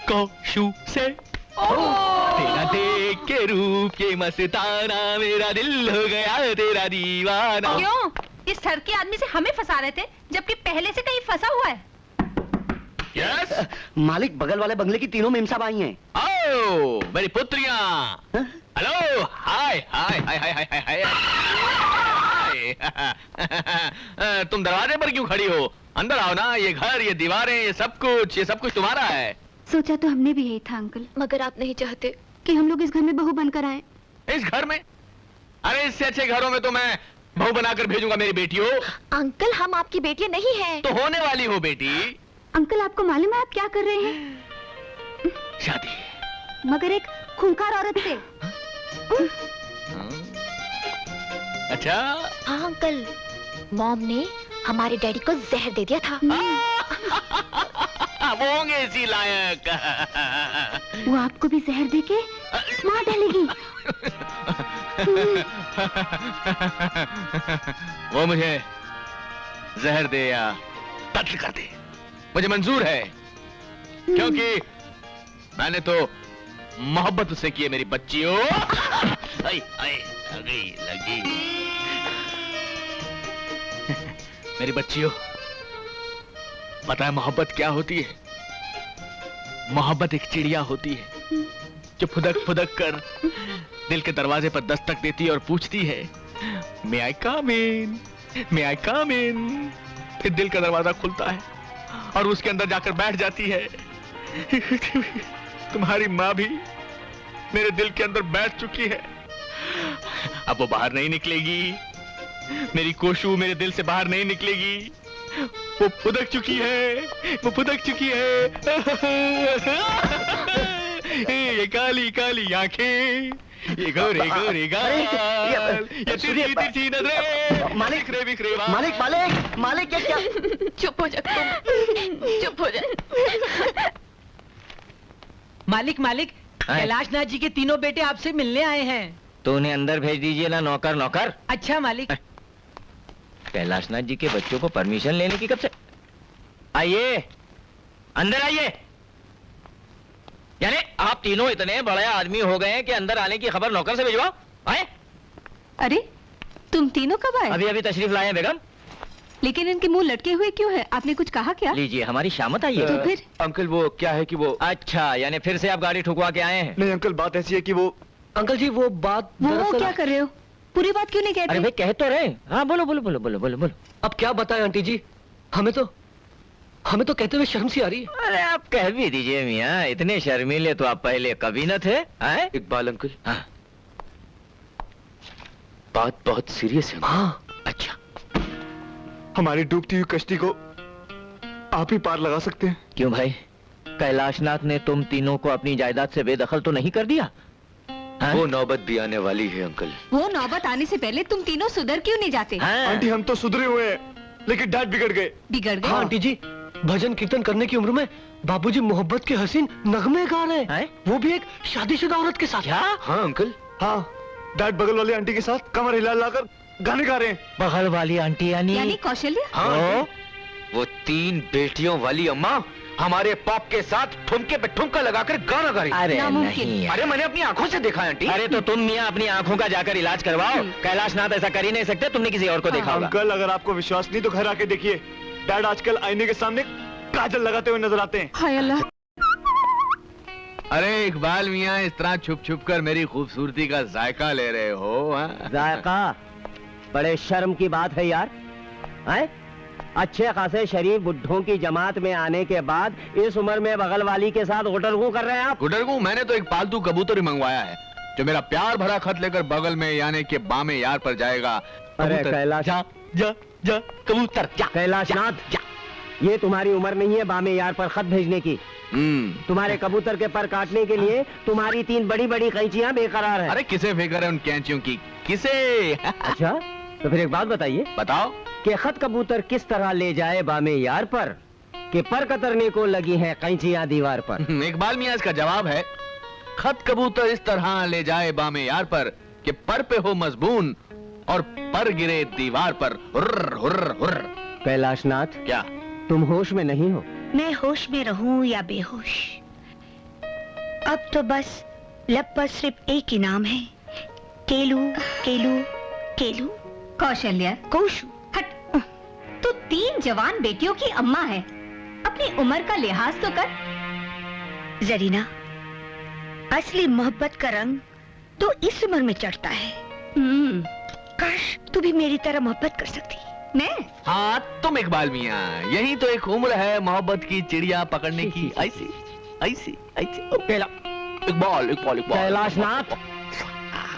कौशु से तेरा देख के रूप ये मस्ताना, मेरा दिल हो गया तेरा दीवाना। क्यों? इस सर के आदमी से हमें फंसा रहे थे, जबकि पहले से कहीं फंसा हुआ है। यस मालिक, बगल वाले बंगले की तीनों मेम साहब आई हैं। आओ मेरी पुत्रियां। हेलो, हाय हाय हाय हाय हाय हाय हाय। तुम दरवाजे पर क्यों खड़ी हो? अंदर आओ ना। ये घर, ये दीवारें, ये सब कुछ तुम्हारा है। सोचा तो हमने भी यही था अंकल, मगर आप नहीं चाहते कि हम लोग इस घर में बहू बनकर आए। इस घर में? अरे इससे अच्छे घरों में तो मैं बहू बनाकर भेजूंगा मेरी बेटियों। अंकल, हम आपकी बेटियां नहीं हैं। तो होने वाली हो बेटी। अंकल, आपको मालूम है आप क्या कर रहे हैं? शादी, मगर एक खूंखार औरत से। अच्छा? हाँ अंकल, मॉम ने हमारे डैडी को जहर दे दिया था। वो होंगे इसी लायक। वो आपको भी जहर देके मार डालेगी। वो मुझे जहर दे या कत्ल कर दे, मुझे मंजूर है, क्योंकि मैंने तो मोहब्बत उससे की है मेरी बच्चियों। आई, आई, लगी। मेरी बच्चियों, पता है मोहब्बत क्या होती है? मोहब्बत एक चिड़िया होती है जो फुदक फुदक कर दिल के दरवाजे पर दस्तक देती है और पूछती है, मे आई कम इन, मे आई कम इन। फिर दिल का दरवाजा खुलता है और उसके अंदर जाकर बैठ जाती है। तुम्हारी माँ भी मेरे दिल के अंदर बैठ चुकी है, अब वो बाहर नहीं निकलेगी। मेरी कोशु मेरे दिल से बाहर नहीं निकलेगी। वो फुदक चुकी है, वो फुदक चुकी है। ये काली काली आंखें, ये गोरे गोरे गाल, ये तिरछी तिरछी नजरें, मालिक बिखरे बिखरे बाल। मालिक मालिक मालिक, क्या? चुप हो जा तुम, चुप हो जा। मालिक मालिक, कैलाशनाथ जी के तीनों बेटे आपसे मिलने आए हैं। तो उन्हें अंदर भेज दीजिए ना नौकर। नौकर? अच्छा मालिक। कैलाशनाथ जी के बच्चों को परमिशन लेने की कब से? आइए अंदर आइए। यानी आप तीनों इतने बड़े आदमी हो गए हैं कि अंदर आने की खबर नौकर से भिजवाओ। आए? अरे तुम तीनों कब आए? अभी अभी तशरीफ लाए हैं बेगम। लेकिन इनके मुंह लटके हुए क्यों है? आपने कुछ कहा क्या? लीजिए हमारी शामत आई है। तो फिर? अंकल वो क्या है कि वो अच्छा, यानी फिर से आप गाड़ी ठुकवा के आए हैं? नहीं अंकल, बात ऐसी है कि वो अंकल जी वो बात वो क्या कर रहे हो? पूरी बात क्यों नहीं कहते? अरे भाई कह तो रहे। हाँ बोलो बोलो बोलो बोलो बोलो बोलो। अब क्या बताएं आंटी जी, हमें तो कहते हुए शर्म सी आ रही है। अरे आप कह भी दीजिए मियाँ, इतने शर्मीले तो आप पहले कभी न थे। इकबाल अंकल, हाँ बात बहुत सीरियस है। हाँ अच्छा, हमारी डूबती हुई कश्ती को आप ही पार लगा सकते हैं। क्यों भाई, कैलाशनाथ ने तुम तीनों को अपनी जायदाद से बेदखल तो नहीं कर दिया? वो नौबत भी आने वाली है अंकल। वो नौबत आने से पहले तुम तीनों सुधर क्यों नहीं जाते? आंटी हम तो सुधरे हुए हैं, लेकिन डैड बिगड़ गए। बिगड़ गए? हाँ आंटी जी, भजन कीर्तन करने की उम्र में बाबूजी मोहब्बत के हसीन नगमे गा रहे हैं, वो भी एक शादीशुदा औरत के साथ। हाँ अंकल। हाँ, डैड बगल वाली आंटी के साथ कमर हिला लाकर गाने गा रहे हैं। बगल वाली आंटी यानी कौशल्या? हाँ, वो 3 बेटियों वाली अम्मा हमारे पॉप के साथ ठुमके पे ठुमका लगाकर गाना गा रही। अरे नहीं, अरे मैंने अपनी आंखों से देखा आंटी। अरे तो तुम मियाँ अपनी आंखों का जाकर इलाज करवाओ। कैलाशनाथ ऐसा कर ही नहीं सकते, तुमने किसी और को देखा होगा। अंकल अगर आपको विश्वास नहीं तो घर आके देखिए, डैड आजकल आईने के सामने काजल लगाते हुए नजर आते हैं। हाय अल्लाह। अरे इकबाल मियाँ, इस तरह छुप छुप कर मेरी खूबसूरती का जायका ले रहे हो? जायका? बड़े शर्म की बात है यार। हैं? अच्छे खासे शरीफ बुड्ढों की जमात में आने के बाद इस उम्र में बगल वाली के साथ गुटरगू कर रहे हैं आप? गुटरगू? मैंने तो एक पालतू कबूतर ही मंगवाया है जो मेरा प्यार भरा खत लेकर बगल में यानी के बामे यार पर जाएगा। अरे कैलाश, जा जा जा कबूतर जा। कैलाशनाथ, ये तुम्हारी उम्र नहीं है बामे यार पर खत भेजने की। तुम्हारे कबूतर के पर काटने के लिए तुम्हारी 3 बड़ी बड़ी कैंचियां बेकरार हैं। अरे किसे फिक्र है उन कैंचियों की, किसे? अच्छा तो फिर एक बात बताइए। बताओ कि खत कबूतर किस तरह ले जाए बामे यार पर कि पर कतरने को लगी हैं कैंचियां दीवार पर? इकबाल मियाँ इसका जवाब है, खत कबूतर इस तरह ले जाए बामे यार पर कि पर पे हो मजबून और पर गिरे दीवार पर। हुर्र हुर्र हुर्र। कैलाशनाथ, क्या तुम होश में नहीं हो? मैं होश में रहूं या बेहोश, अब तो बस लब पर सिर्फ एक ही नाम है, केलू केलू केलू। कौशल्या, कौशु, हट। तू 3 जवान बेटियों की अम्मा है, अपनी उम्र का लिहाज तो कर। जरीना, असली मोहब्बत का रंग तो इस उम्र में चढ़ता है। काश तू भी मेरी तरह मोहब्बत कर सकती। मैं? हाँ तुम इकबाल मियाँ, यही तो एक उम्र है मोहब्बत की चिड़िया पकड़ने की। ऐसी ऐसी ऐसी। इकबाल इकबाल इकबाल। कैलाशनाथ,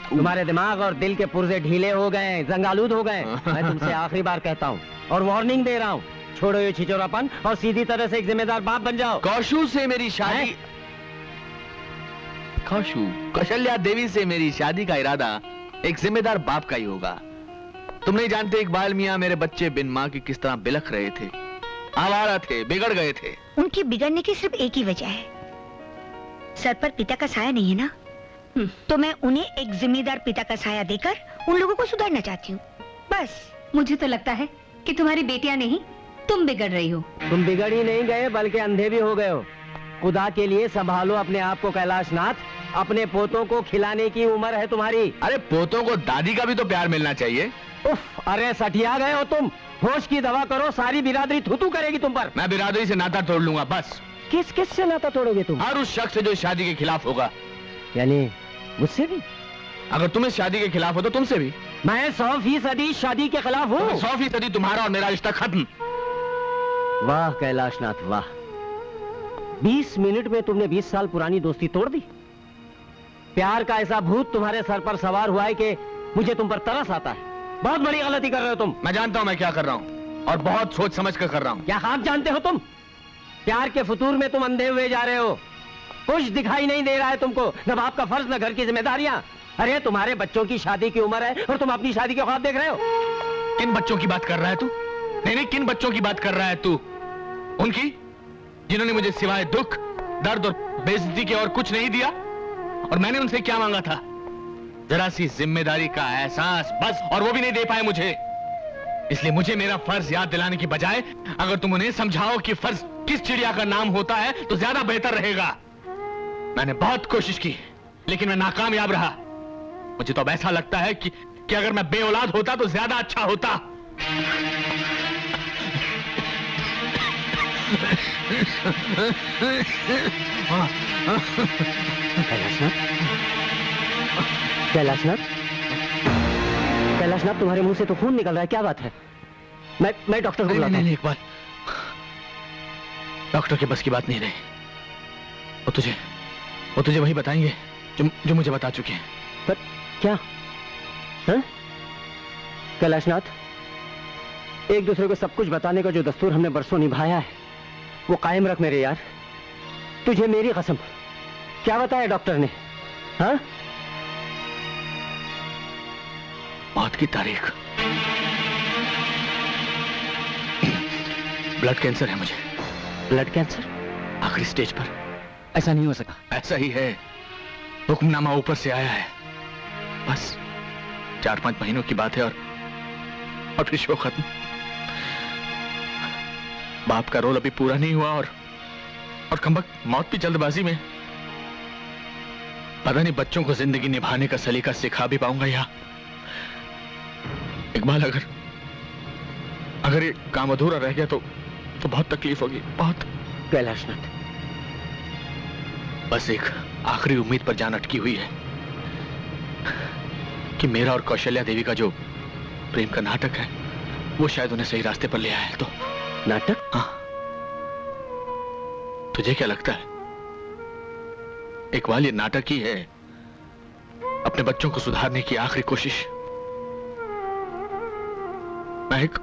तुम्हारे दिमाग और दिल के पुर्जे ढीले हो गए, जंगालूद हो गए। मैं तुमसे आखिरी बार कहता हूँ और वार्निंग दे रहा हूँ, छोड़ो ये छिचोरापन और सीधी तरह से एक जिम्मेदार बाप बन जाओ। कौशु से मेरी शादी, कौशल्या देवी से मेरी शादी का इरादा एक जिम्मेदार बाप का ही होगा। तुम नहीं जानते इकबाल मियाँ, मेरे बच्चे बिन माँ के किस तरह बिलख रहे थे, आवारा थे, बिगड़ गए थे। उनके बिगड़ने की सिर्फ एक ही वजह है, सर पर पिता का साया नहीं है ना। तो मैं उन्हें एक जिम्मेदार पिता का साया देकर उन लोगों को सुधारना चाहती हूँ, बस। मुझे तो लगता है कि तुम्हारी बेटियां नहीं, तुम बिगड़ रही हो। तुम बिगड़ ही नहीं गए बल्कि अंधे भी हो गए हो। खुदा के लिए संभालो अपने आप को कैलाशनाथ, अपने पोतों को खिलाने की उम्र है तुम्हारी। अरे पोतों को दादी का भी तो प्यार मिलना चाहिए। उफ, अरे सठिया गए हो तुम। होश की दवा करो, सारी बिरादरी थूथू करेगी तुम पर। मैं बिरादरी से नाता तोड़ लूंगा बस। किस से नाता तोड़ोगे तुम? हर उस शख्स से जो शादी के खिलाफ होगा। यानी मुझसे भी? अगर तुम इस शादी के खिलाफ हो तो तुमसे भी। मैं 100% शादी के खिलाफ हूँ। 100% तुम्हारा और मेरा रिश्ता खत्म। वाह कैलाशनाथ वाह, 20 मिनट में तुमने 20 साल पुरानी दोस्ती तोड़ दी। प्यार का ऐसा भूत तुम्हारे सर पर सवार हुआ है कि मुझे तुम पर तरस आता है। बहुत बड़ी गलती कर रहे हो तुम। मैं जानता हूं मैं क्या कर रहा हूं और बहुत सोच समझ कर रहा हूं। क्या आप जानते हो तुम? प्यार के फतूर में तुम अंधे हुए जा रहे हो, कुछ दिखाई नहीं दे रहा है तुमको, न बाप का फर्ज न घर की जिम्मेदारियां। अरे तुम्हारे बच्चों की शादी की उम्र है और तुम अपनी शादी के ख्वाब देख रहे हो। किन बच्चों की बात कर रहा है तू? नहीं, किन बच्चों की बात कर रहा है तू? उनकी जिन्होंने मुझे सिवाय दुख, दर्द और बेइज्जती के और कुछ नहीं दिया। और मैंने उनसे क्या मांगा था? जरा सी जिम्मेदारी का एहसास, बस। और वो भी नहीं दे पाए मुझे। इसलिए मुझे मेरा फर्ज याद दिलाने की बजाय अगर तुम उन्हें समझाओ कि फर्ज किस चिड़िया का नाम होता है तो ज्यादा बेहतर रहेगा। मैंने बहुत कोशिश की लेकिन मैं नाकामयाब रहा। मुझे तो अब ऐसा लगता है कि अगर मैं बेऔलाद होता तो ज्यादा अच्छा होता। कैलाशनाथ, कैलाशनाथ तुम्हारे मुंह से तो खून निकल रहा है, क्या बात है? मैं डॉक्टर को बुलाता हूं। नहीं, इकबाल, डॉक्टर के बस की बात नहीं रही। वो तुझे वही बताएंगे जो मुझे बता चुके हैं। पर क्या? हाँ? कैलाशनाथ, एक दूसरे को सब कुछ बताने का जो दस्तूर हमने बरसों निभाया है वो कायम रख मेरे यार। तुझे मेरी कसम। क्या बताया डॉक्टर ने? हाँ? मौत की तारीख। ब्लड कैंसर है मुझे। Blood cancer? आखिरी स्टेज पर। ऐसा नहीं हो सका। ऐसा ही है, हुक्मनामा ऊपर से आया है। बस 4-5 महीनों की बात है और फिर शो खत्म। बाप का रोल अभी पूरा नहीं हुआ और कमबख्त मौत भी जल्दबाजी में। पता नहीं बच्चों को जिंदगी निभाने का सलीका सिखा भी पाऊंगा या इकबाल, अगर ये काम अधूरा रह गया तो बहुत तकलीफ होगी, बहुत। कैलाशनाथ, बस एक आखिरी उम्मीद पर जान अटकी हुई है कि मेरा और कौशल्या देवी का जो प्रेम का नाटक है वो शायद उन्हें सही रास्ते पर ले आया है। तो नाटक? हाँ। तुझे क्या लगता है? इकबाल, ये नाटक ही है, अपने बच्चों को सुधारने की आखिरी कोशिश। मैं एक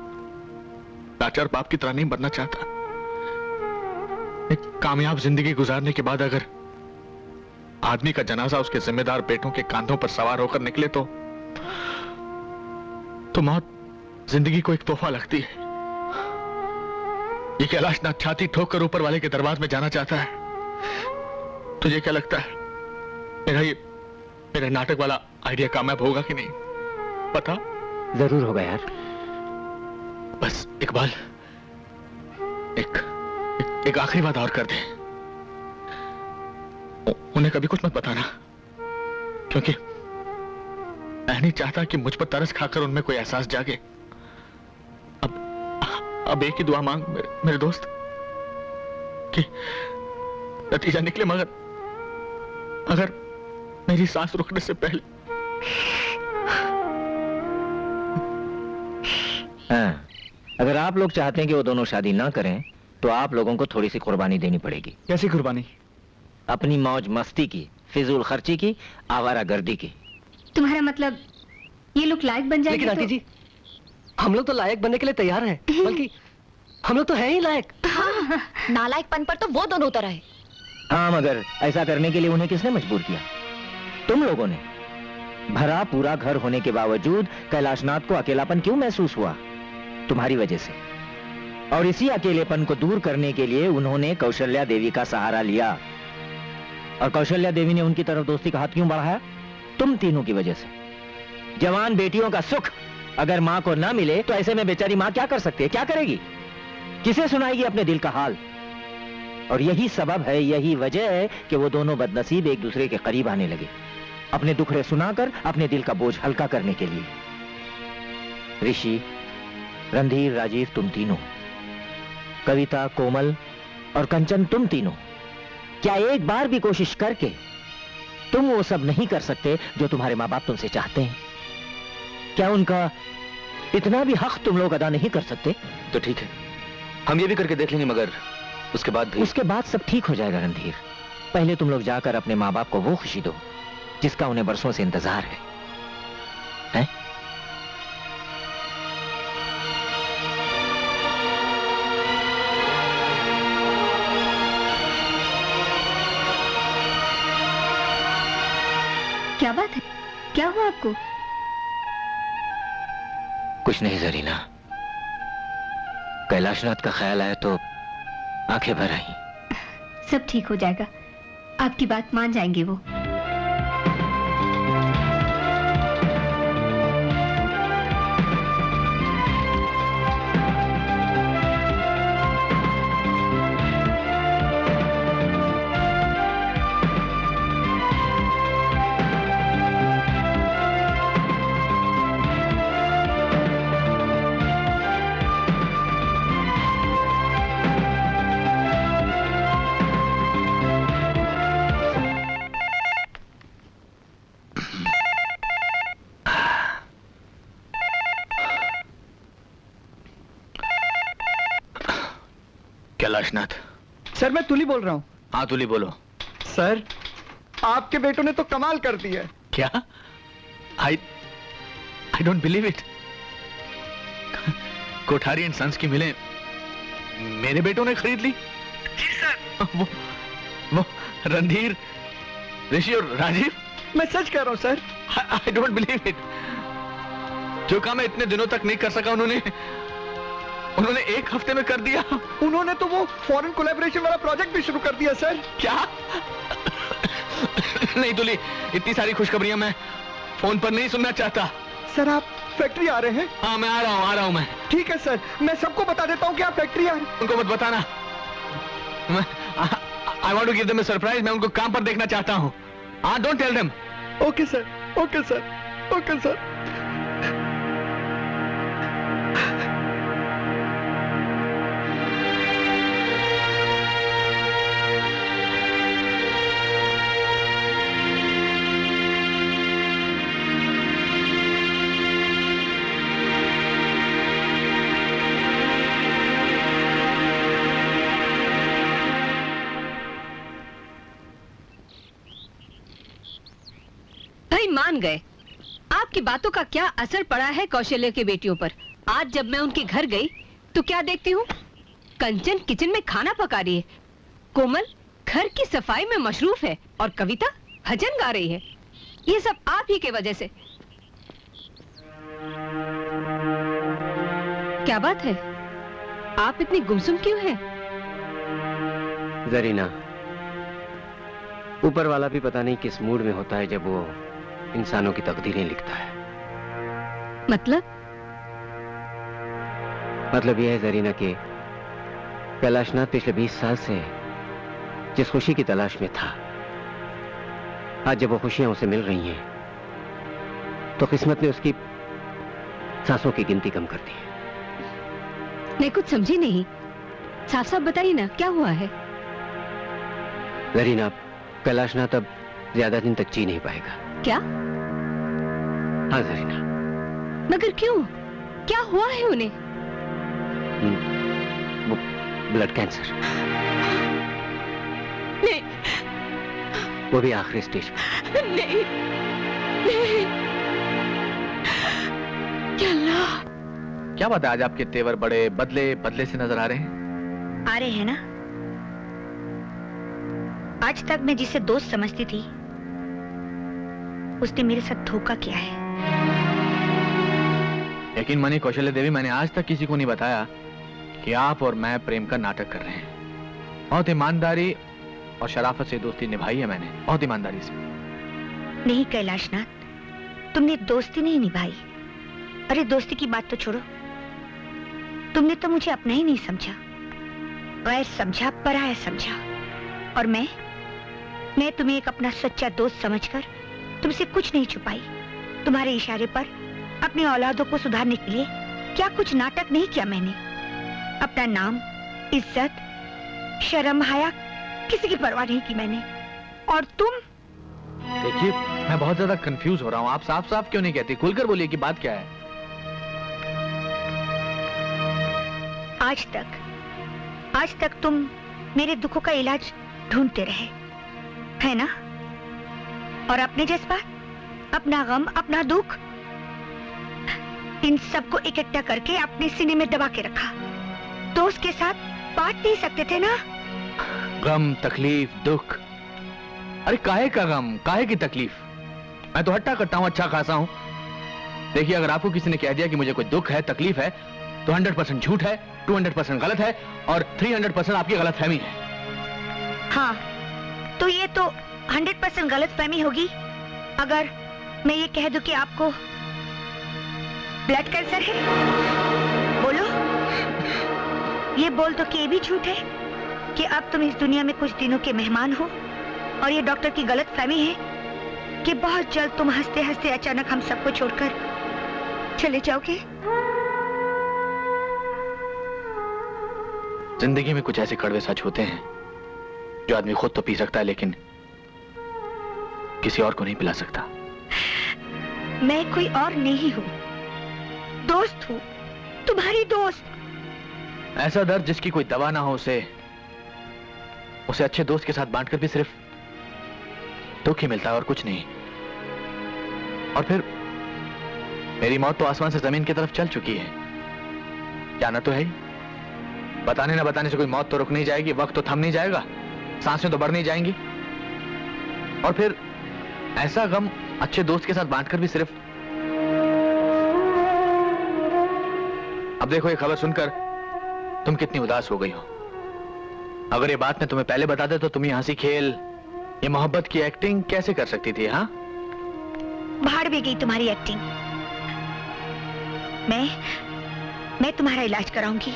लाचार बाप की तरह नहीं बनना चाहता। एक कामयाब जिंदगी गुजारने के बाद अगर आदमी का जनाजा उसके जिम्मेदार बेटों के कांधों पर सवार होकर निकले तो मौत जिंदगी को एक तोहफा लगती है। ये कैलाशनाथ छाती ठोक कर ऊपर वाले के दरबार में जाना चाहता है। तुझे क्या लगता है मेरा नाटक वाला आइडिया कामयाब होगा कि नहीं? पता? जरूर होगा यार। बस इकबाल, एक आखिरी बात और कर दे। उन्हें कभी कुछ मत बताना, क्योंकि मैं नहीं चाहता कि मुझ पर तरस खाकर उनमें कोई एहसास जागे। अब एक ही दुआ मांग मेरे दोस्त कि नतीजा निकले, मगर मेरी सांस रुकने से पहले। हाँ, अगर आप लोग चाहते हैं कि वो दोनों शादी ना करें तो आप लोगों को थोड़ी सी कुर्बानी देनी पड़ेगी। कैसी कुर्बानी? अपनी मौज मस्ती की, फिजूल खर्ची की, आवारागर्दी की। तुम्हारा मतलब ये लोग लायक बन जाएंगे? लेकिन आंटी जी, हम लोग तो लायक बनने के लिए तैयार हैं, बल्कि हम लोग तो हैं ही लायक। हाँ, नालायकपन पर तो वो दोनों उतर आए। हाँ, मगर ऐसा करने के लिए उन्हें किसने मजबूर किया? तुम लोगों ने। भरा पूरा घर होने के बावजूद कैलाशनाथ को अकेलापन क्यों महसूस हुआ? तुम्हारी वजह से। और इसी अकेलेपन को दूर करने के लिए उन्होंने कौशल्या देवी का सहारा लिया। और कौशल्या देवी ने उनकी तरफ दोस्ती का हाथ क्यों बढ़ाया? तुम तीनों की वजह से। जवान बेटियों का सुख अगर मां को ना मिले तो ऐसे में बेचारी मां क्या कर सकती है? क्या करेगी? किसे सुनाएगी अपने दिल का हाल? और यही सबब है, यही वजह है कि वो दोनों बदनसीब एक दूसरे के करीब आने लगे, अपने दुखड़े सुनाकर अपने दिल का बोझ हल्का करने के लिए। ऋषि, रणधीर, राजीव, तुम तीनों, कविता, कोमल और कंचन, तुम तीनों, क्या एक बार भी कोशिश करके तुम वो सब नहीं कर सकते जो तुम्हारे माँ बाप तुमसे चाहते हैं? क्या उनका इतना भी हक तुम लोग अदा नहीं कर सकते? तो ठीक है, हम ये भी करके देख लेंगे, मगर उसके बाद सब ठीक हो जाएगा रणधीर। पहले तुम लोग जाकर अपने माँ बाप को वो खुशी दो जिसका उन्हें बरसों से इंतजार है? क्या बात है? क्या हुआ आपको? कुछ नहीं जरीना, कैलाशनाथ का ख्याल आया तो आंखें भर आई। सब ठीक हो जाएगा, आपकी बात मान जाएंगे वो। कैलाशनाथ। सर मैं तुली बोल रहा हूँ। हाँ तुली बोलो। सर आपके बेटों ने तो कमाल कर दिया। क्या? I don't believe it. Kothari and sons की मिलें मेरे बेटों ने खरीद ली? जी सर। वो रणधीर, ऋषि और राजीव। मैं सच कह रहा हूँ sir. I don't believe it. जो काम मैं इतने दिनों तक नहीं कर सका उन्होंने एक हफ्ते में कर दिया। उन्होंने तो वो फॉरेन कोलैबोरेशन वाला प्रोजेक्ट भी शुरू कर दिया सर। क्या? नहीं तुली, इतनी सारी खुशखबरियां मैं फोन पर नहीं सुनना चाहता। सर आप फैक्ट्री आ रहे हैं? हाँ मैं आ रहा हूँ मैं। ठीक है सर, मैं सबको बता देता हूँ कि आप फैक्ट्री आ रहे हैं। उनको मत बताना। I want to give them a surprise। मैं उनको काम पर देखना चाहता हूँ। हाँ don't tell them। Okay sir, okay sir, okay sir. मान गए। आपकी बातों का क्या असर पड़ा है कौशल्य की बेटियों पर। आज जब मैं उनके घर गई तो क्या देखती हूँ, कंचन किचन में खाना पका रही है, कोमल घर की सफाई में मशरूफ है और कविता भजन गा रही है। ये सब आप ही के वजह से। क्या बात है, आप इतनी गुमसुम क्यों हैं? जरीना, ऊपर वाला भी पता नहीं किस मूड में होता है जब वो इंसानों की तकदीरें लिखता है। मतलब यह है जरीना कि कैलाशनाथ पिछले 20 साल से जिस खुशी की तलाश में था, आज जब वो खुशियां उसे मिल रही हैं तो किस्मत ने उसकी सांसों की गिनती कम कर दी है। मैं कुछ समझी नहीं, साफ साफ बताइए ना क्या हुआ है। जरीना, कैलाशनाथ अब ज्यादा दिन तक जी नहीं पाएगा। क्या? हाँ जरीना। मगर क्यों, क्या हुआ है उन्हें? वो ब्लड कैंसर। नहीं, वो भी आखिरी स्टेज पे। नहीं, नहीं। अल्लाह, क्या बात है, आज आपके तेवर बड़े बदले बदले से नजर आ रहे हैं। आ रहे हैं ना। आज तक मैं जिसे दोस्त समझती थी उसने मेरे साथ धोखा किया है। यकीन मानिए कौशल्य देवी, मैंने आज तक किसी को नहीं बताया कि आप और मैं प्रेम का नाटक कर रहे हैं। बहुत ईमानदारी और शराफत से दोस्ती निभाई है मैंने, बहुत ईमानदारी से। नहीं कैलाशनाथ, तुमने दोस्ती नहीं निभाई। अरे दोस्ती की बात तो छोड़ो, तुमने तो मुझे अपना ही नहीं समझा, गैर समझा, पराया समझा। और मैं तुम्हें एक अपना सच्चा दोस्त समझकर तुमसे कुछ नहीं छुपाई। तुम्हारे इशारे पर अपनी औलादों को सुधारने के लिए क्या कुछ नाटक नहीं किया मैंने। अपना नाम, इज्जत, शर्म, हया किसी की परवाह नहीं की मैंने। और तुम? देखिए, मैं बहुत ज्यादा कंफ्यूज हो रहा हूँ। आप साफ साफ क्यों नहीं कहती, खुलकर बोलिए कि बात क्या है। आज तक तुम मेरे दुखों का इलाज ढूंढते रहे, है ना? और अपने जज्बात, अपना गम, अपना दुख, इन सबको इकट्ठा करके अपने सीने में दबा के रखा। तो उसके साथ बांट नहीं सकते थे ना? गम, तकलीफ, दुख। अरे काहे का गम, काहे की तकलीफ? मैं तो हट्टा कट्टा हूं, अच्छा खासा हूं। देखिए, अगर आपको किसी ने कह दिया कि मुझे कोई दुख है, तकलीफ है, तो 100% झूठ है, 200% गलत है और 300% आपकी गलतफहमी है। हाँ, तो ये तो 100% गलतफहमी होगी अगर मैं ये कह दूं कि आपको ब्लड कैंसर है। बोलो, ये बोल दो कि ये भी झूठ है कि अब तुम इस दुनिया में कुछ दिनों के मेहमान हो और ये डॉक्टर की गलतफहमी है कि बहुत जल्द तुम हंसते हंसते अचानक हम सबको छोड़कर चले जाओगे। जिंदगी में कुछ ऐसे कड़वे सच होते हैं जो आदमी खुद तो पी सकता है लेकिन किसी और को नहीं पिला सकता। मैं कोई और नहीं हूँ, दोस्त हूँ, तुम्हारी दोस्त। ऐसा दर्द जिसकी कोई दवा ना हो, उसे अच्छे दोस्त के साथ बांटकर भी सिर्फ दुख ही मिलता है और कुछ नहीं। और फिर मेरी मौत तो आसमान से जमीन की तरफ चल चुकी है, जाना तो है ही। बताने ना बताने से कोई मौत तो रुक नहीं जाएगी, वक्त तो थम नहीं जाएगा, सांसें तो बढ़ नहीं जाएंगी। और फिर ऐसा गम अच्छे दोस्त के साथ बांटकर भी सिर्फ। अब देखो ये खबर सुनकर तुम कितनी उदास हो गई हो। अगर ये बात मैं तुम्हें पहले बता दे तो तुम ये हंसी खेल, ये मोहब्बत की एक्टिंग कैसे कर सकती थी? हाँ, भाड़ भी गई तुम्हारी एक्टिंग। मैं तुम्हारा इलाज कराऊंगी,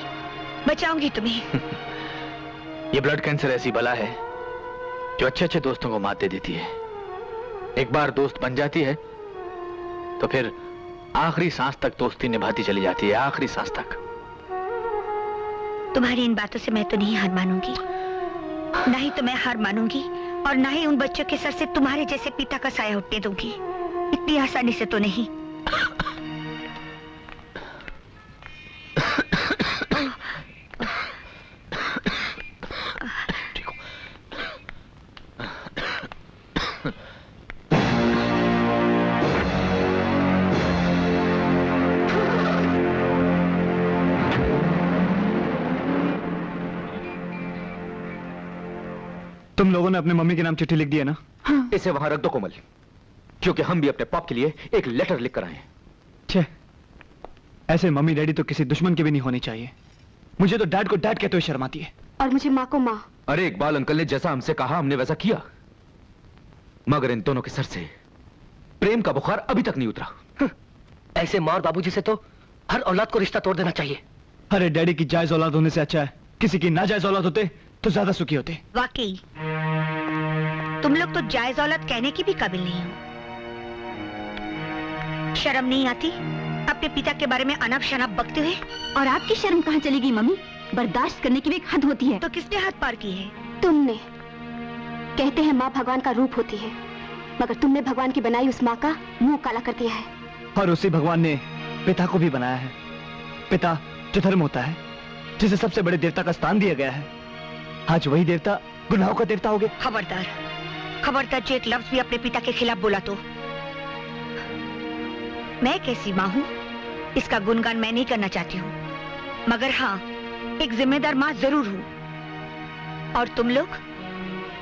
बचाऊंगी तुम्हें। ये ब्लड कैंसर ऐसी बला है जो अच्छे अच्छे दोस्तों को मात दे देती है। एक बार दोस्त बन जाती है तो फिर आखिरी सांस तक दोस्ती निभाती चली जाती है, आखिरी सांस तक। तुम्हारी इन बातों से मैं तो नहीं हार मानूंगी, ना ही तो मैं हार मानूंगी और ना ही उन बच्चों के सर से तुम्हारे जैसे पिता का साया उठने दूंगी। इतनी आसानी से तो नहीं। तुम लोगों ने अपने मम्मी के नाम चिट्ठी लिख दी है ना? हाँ। इसे वहां रख दो कोमल, क्योंकि हम भी अपने पाप के लिए एक लेटर लिख कर आए हैं। छे, ऐसे मम्मी डैडी तो किसी दुश्मन के भी नहीं होनी चाहिए। मुझे तो डैड को डैड कहते हुए शर्म आती है। और मुझे माँ को माँ। अरे इकबाल अंकल ने जैसा हमसे कहा हमने वैसा किया, मगर इन दोनों के सर से प्रेम का बुखार अभी तक नहीं उतरा। ऐसे माँ और बाबूजी से तो हर औलाद को रिश्ता तोड़ देना चाहिए। अरे डैडी की जायज औलाद होने से अच्छा है किसी की नाजायज औलाद होते तो ज्यादा सुखी होते। वाकई तुम लोग तो जायज औलाद कहने की भी काबिल नहीं हो। शर्म नहीं आती अपने पिता के बारे में अनब शनाब बकते हुए? और आपकी शर्म कहाँ चली गई मम्मी? बर्दाश्त करने की भी एक हद होती है। तो किसने हद पार की है? तुमने। कहते हैं माँ भगवान का रूप होती है, मगर तुमने भगवान की बनाई उस माँ का मुंह काला कर दिया है। और उसी भगवान ने पिता को भी बनाया है। पिता जो धर्म होता है, जिसे सबसे बड़े देवता का स्थान दिया गया है, आज वही देवता गुनाहों का देवता हो गया। खबरदार, खबरदार जो एक लफ्ज भी अपने पिता के खिलाफ बोला तो। मैं कैसी माँ हूँ इसका गुणगान मैं नहीं करना चाहती हूँ, मगर हाँ एक जिम्मेदार माँ जरूर हूँ। और तुम लोग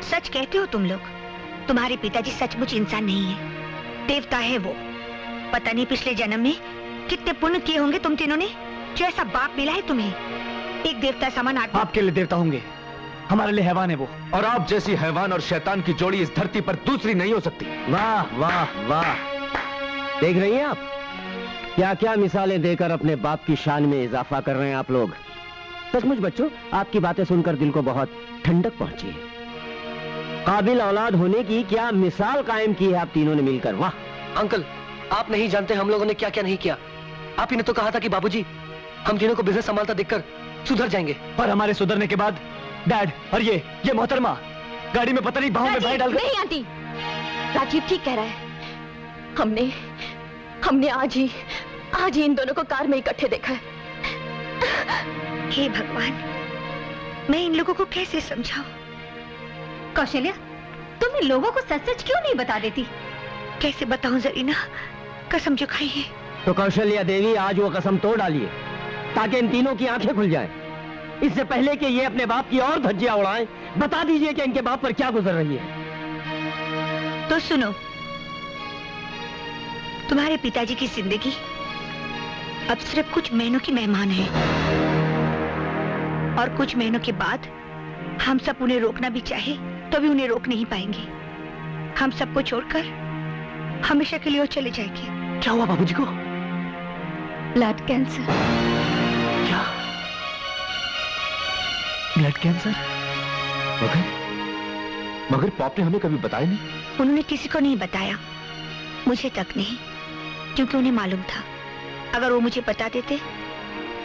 सच कहते हो, तुम लोग, तुम्हारे पिताजी सचमुच इंसान नहीं है, देवता है वो। पता नहीं पिछले जन्म में कितने पुण्य किए होंगे तुम तीनों ने, जो ऐसा बाप मिला है तुम्हें। एक देवता समान आदमी आपके लिए देवता होंगे, हमारे लिए हैवान है वो। और आप जैसी हैवान और शैतान की जोड़ी इस धरती पर दूसरी नहीं हो सकती। वाह वाह वाह, देख रही हैं आप क्या क्या मिसालें देकर अपने बाप की शान में इजाफा कर रहे हैं आप लोग। सचमुच बच्चों, आपकी बातें सुनकर दिल को बहुत ठंडक पहुंची है। काबिल औलाद होने की क्या मिसाल कायम की है आप तीनों ने मिलकर। वाह अंकल, आप नहीं जानते हम लोगों ने क्या क्या नहीं किया। आप ही ने तो कहा था कि बाबूजी हम तीनों को बिजनेस संभालता देखकर सुधर जाएंगे। और हमारे सुधरने के बाद डैड और ये मोहतरमा गाड़ी में पता नहीं बाहों में भाई डालकर। नहीं आंटी, राजीव ठीक कह रहा है। हमने आज ही इन दोनों को कार में इकट्ठे देखा है। हे भगवान, मैं इन लोगों को कैसे समझाऊं? कौशल्या, तुम इन लोगों को सच सच क्यों नहीं बता देती? कैसे बताऊं जरीना, कसम जो खाई है। तो कौशल्या देवी आज वो कसम तोड़ डालिए ताकि इन तीनों की आंखें खुल जाएं। इससे पहले कि ये अपने बाप की और धज्जियां उड़ाएं, बता दीजिए कि इनके बाप पर क्या गुजर रही है। तो सुनो, तुम्हारे पिताजी की जिंदगी अब सिर्फ कुछ महीनों की मेहमान है, और कुछ महीनों के बाद हम सब उन्हें रोकना भी चाहे तो भी उन्हें रोक नहीं पाएंगे। हम सबको छोड़कर हमेशा के लिए वो चले जाएंगे। क्या हुआ बाबूजी को? Blood cancer. क्या? Blood cancer? मगर पाप ने हमें कभी बताया नहीं। उन्होंने किसी को नहीं बताया, मुझे तक नहीं, क्योंकि उन्हें मालूम था अगर वो मुझे बता देते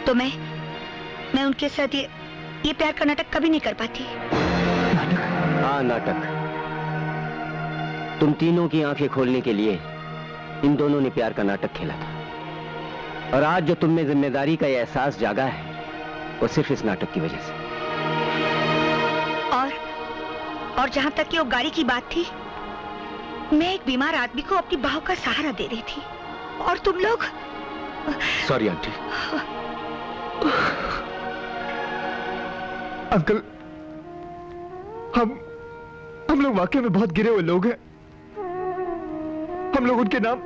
तो मैं उनके साथ ये प्यार का नाटक कभी नहीं कर पाती। हाँ, नाटक। तुम तीनों की आंखें खोलने के लिए इन दोनों ने प्यार का नाटक खेला था, और आज जो तुम में जिम्मेदारी का ये एहसास जागा है, वो सिर्फ इस नाटक की वजह से। और जहां तक कि वो गाड़ी की बात थी, मैं एक बीमार आदमी को अपनी बाहों का सहारा दे रही थी और तुम लोग। Sorry aunty. अंकल, हम लोग वाकई में बहुत गिरे हुए लोग हैं। हम लोग उनके नाम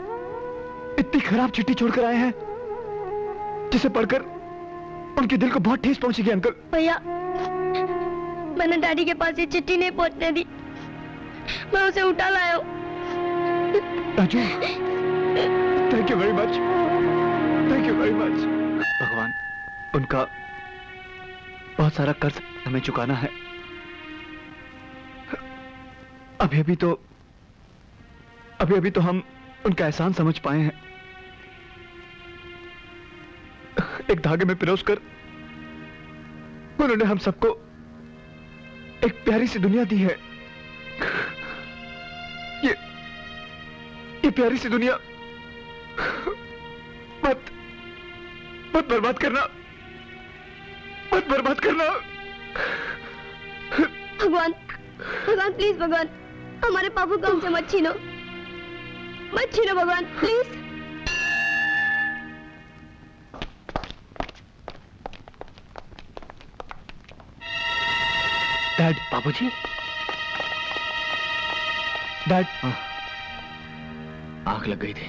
इतनी खराब चिट्ठी छोड़कर आए हैं जिसे पढ़कर उनके दिल को बहुत ठेस पहुंचेगी। अंकल भैया, मैंने डैडी के पास ये चिट्ठी नहीं पहुंचने दी, मैं उसे उठा लाया हूं। Raju, thank you very much, thank you very much. भगवान, उनका बहुत सारा कर्ज हमें चुकाना है। अभी अभी तो हम उनका एहसान समझ पाए हैं। एक धागे में पिरोसकर उन्होंने हम सबको एक प्यारी सी दुनिया दी है। ये प्यारी सी दुनिया मत बर्बाद करना, मत बर्बाद करना। भगवान, भगवान प्लीज, भगवान हमारे पापू को हमसे मत छीनो, मत छीनो भगवान प्लीज। डैड, बाबूजी। डैड, आंख लग गई थी,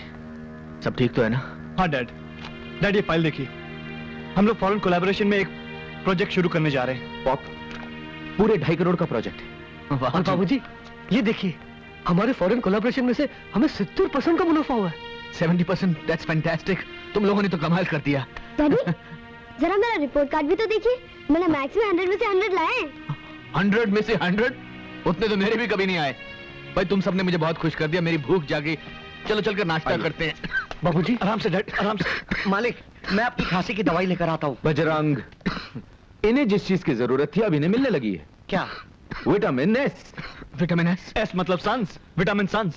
सब ठीक तो है ना? हाँ डैड। डैड, ये फाइल देखिए, हम लोग फॉरेन कोलैबोरेशन में एक प्रोजेक्ट शुरू करने जा रहे हैं। पॉप, पूरे 2.5 करोड़ का प्रोजेक्ट। और बाबूजी, ये देखिए, हमारे फॉरेन कोलैबोरेशन में से हमें 70% का मुनाफा हुआ है। 70%? That's fantastic. तुम लोगों ने तो कमाल कर दिया। डैडी, जरा मेरा रिपोर्ट कार्ड भी तो देखिए, मैंने मैथ्स में 100 में से 100 लाए हैं। 100 में से 100? उतने तो मेरे भी कभी नहीं आए। भाई तुम सबने मुझे बहुत खुश कर दिया, मेरी भूख जागी। चलो चलकर नाश्ता करते हैं। बाबूजी, आराम से डैड, आराम से। मालिक, मैं आपकी खांसी की दवाई लेकर आता हूँ। बजरंग, इन्हें जिस चीज की जरूरत थी अब इन्हें मिलने लगी है। क्या? Vitamin S. Vitamin S? S मतलब सन्स, विटामिन सन्स।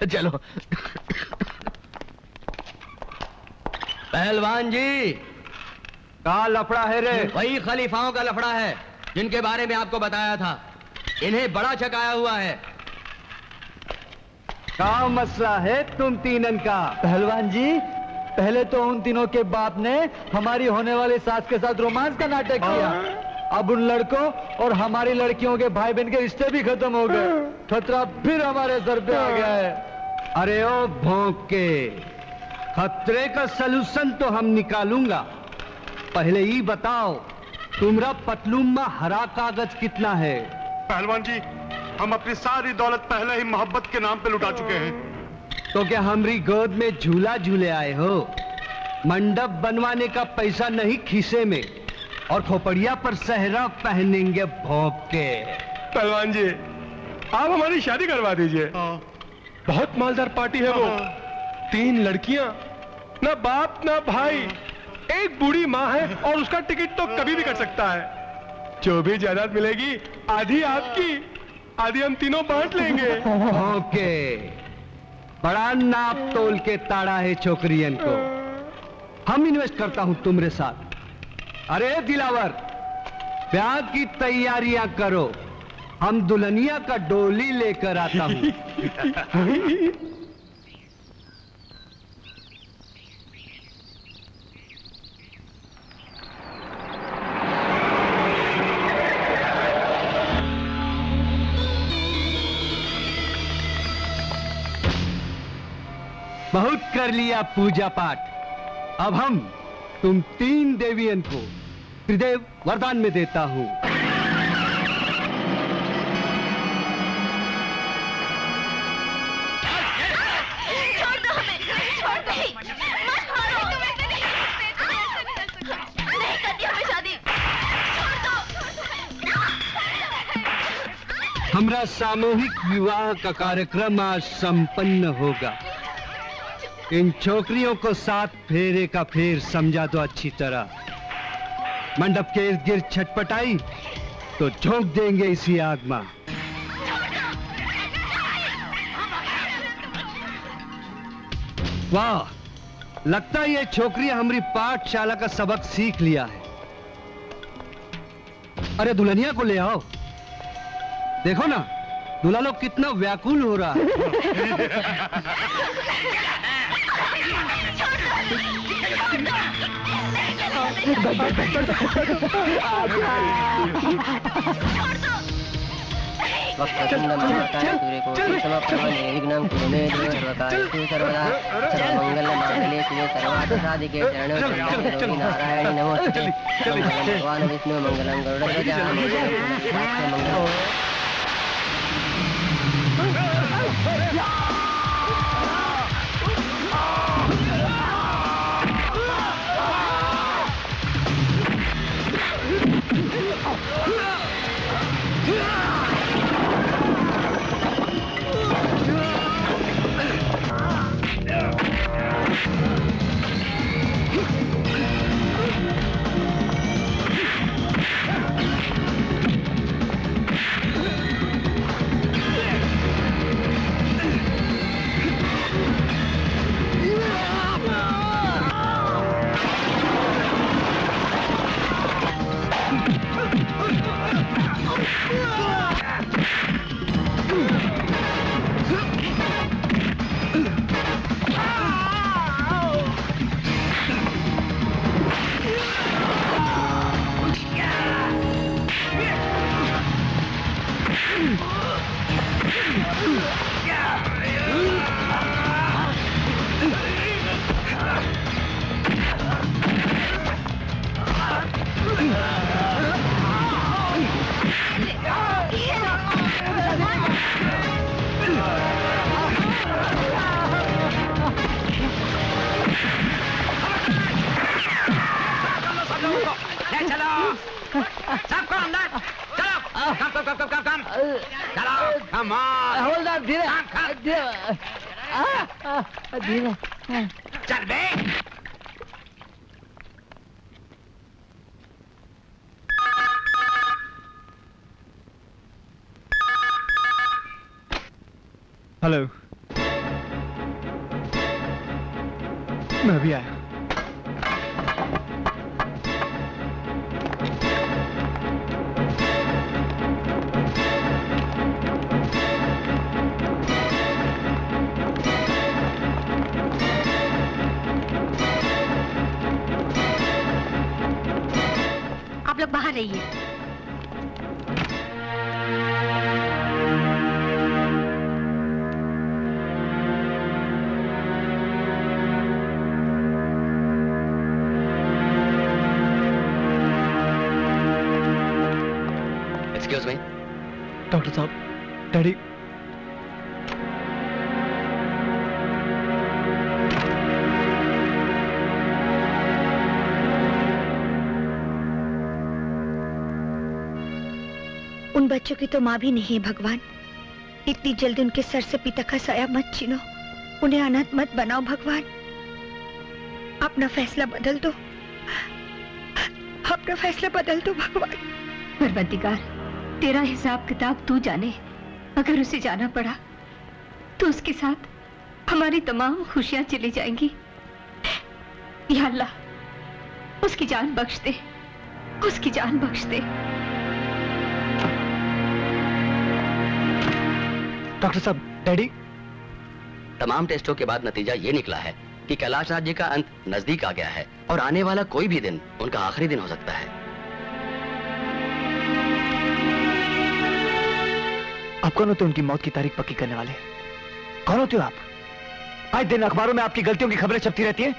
चलो। पहलवान जी, का लफड़ा है रे? वही खलीफाओं का लफड़ा है जिनके बारे में आपको बताया था। इन्हें बड़ा चकाया हुआ है। क्या मसला है तुम तीनन का? पहलवान जी, पहले तो उन तीनों के बाप ने हमारी होने वाली सास के साथ रोमांस का नाटक किया, अब उन लड़कों और हमारी लड़कियों के भाई बहन के रिश्ते भी खत्म हो गए। खतरा फिर हमारे सर पे आ गया है। अरे ओ भौंक के, खतरे का सलूशन तो हम निकालूंगा। पहले ही बताओ, तुम्हारा पतलून में हरा कागज कितना है? पहलवान जी, हम अपनी सारी दौलत पहले ही मोहब्बत के नाम पे लुटा चुके हैं। तो क्या हमारी गोद में झूला झूले आए हो? मंडप बनवाने का पैसा नहीं खीसे में, और खोपड़िया पर सहरा पहनेंगे भौंक के। पहलवान जी, आप हमारी शादी करवा दीजिए। बहुत मालदार पार्टी है वो। 3 लड़कियां, ना बाप ना भाई, एक बूढ़ी माँ है और उसका टिकट तो कभी भी कर सकता है। जो भी जायदाद मिलेगी आधी आपकी, आधी हम तीनों बांट लेंगे। ओके, बड़ा नाप तोल के ताड़ा है छोकरियन को। हम इन्वेस्ट करता हूं तुम्हारे साथ। अरे दिलावर, ब्याह की तैयारियां करो, हम दुल्हनिया का डोली लेकर आता हूं। बहुत कर लिया पूजा पाठ, अब हम तुम 3 देवियन को त्रिदेव वरदान में देता हूं। छोड़ दो हमें, छोड़ दो, मत मारो, नहीं करती हमें शादी, छोड़ दो। हमारा सामूहिक विवाह का कार्यक्रम आज संपन्न होगा। इन छोकरियों को 7 फेरे का फेर समझा दो अच्छी तरह। मंडप के इर्द गिर्द छटपटाई तो झोंक देंगे इसी आग में। वाह, लगता है ये छोकरी हमारी पाठशाला का सबक सीख लिया है। अरे दुल्हनिया को ले आओ, देखो ना दूल्हा लोग कितना व्याकुल हो रहा है। नारायण नमोस्तुते। भगवान विष्णु मंगलम गरुड़ध्वजा मंगलम। चल बे। हेलो, मैं अभी आया। आप लोग बाहर रहिए। Excuse me. डॉक्टर साहब, डैडी। उन बच्चों की तो माँ भी नहीं है भगवान। इतनी जल्दी उनके सर से पिता का साया मत छीनो, उन्हें अनाथ मत बनाओ भगवान। अपना फैसला बदल दो, अपना फैसला बदल दो भगवान। परवरदिगार, तेरा हिसाब किताब तू जाने। अगर उसे जाना पड़ा तो उसके साथ हमारी तमाम खुशियां चली जाएंगी। या अल्लाह, उसकी जान बख्श दे, उसकी जान बख्श दे। डॉक्टर साहब, डैडी। तमाम टेस्टों के बाद नतीजा ये निकला है कि कैलाश राज्य का अंत नजदीक आ गया है और आने वाला कोई भी दिन उनका आखिरी दिन हो सकता है। आप कौन होते उनकी मौत की तारीख पक्की करने वाले? कौन होते हो आप? आज दिन अखबारों में आपकी गलतियों की खबरें छपती रहती हैं।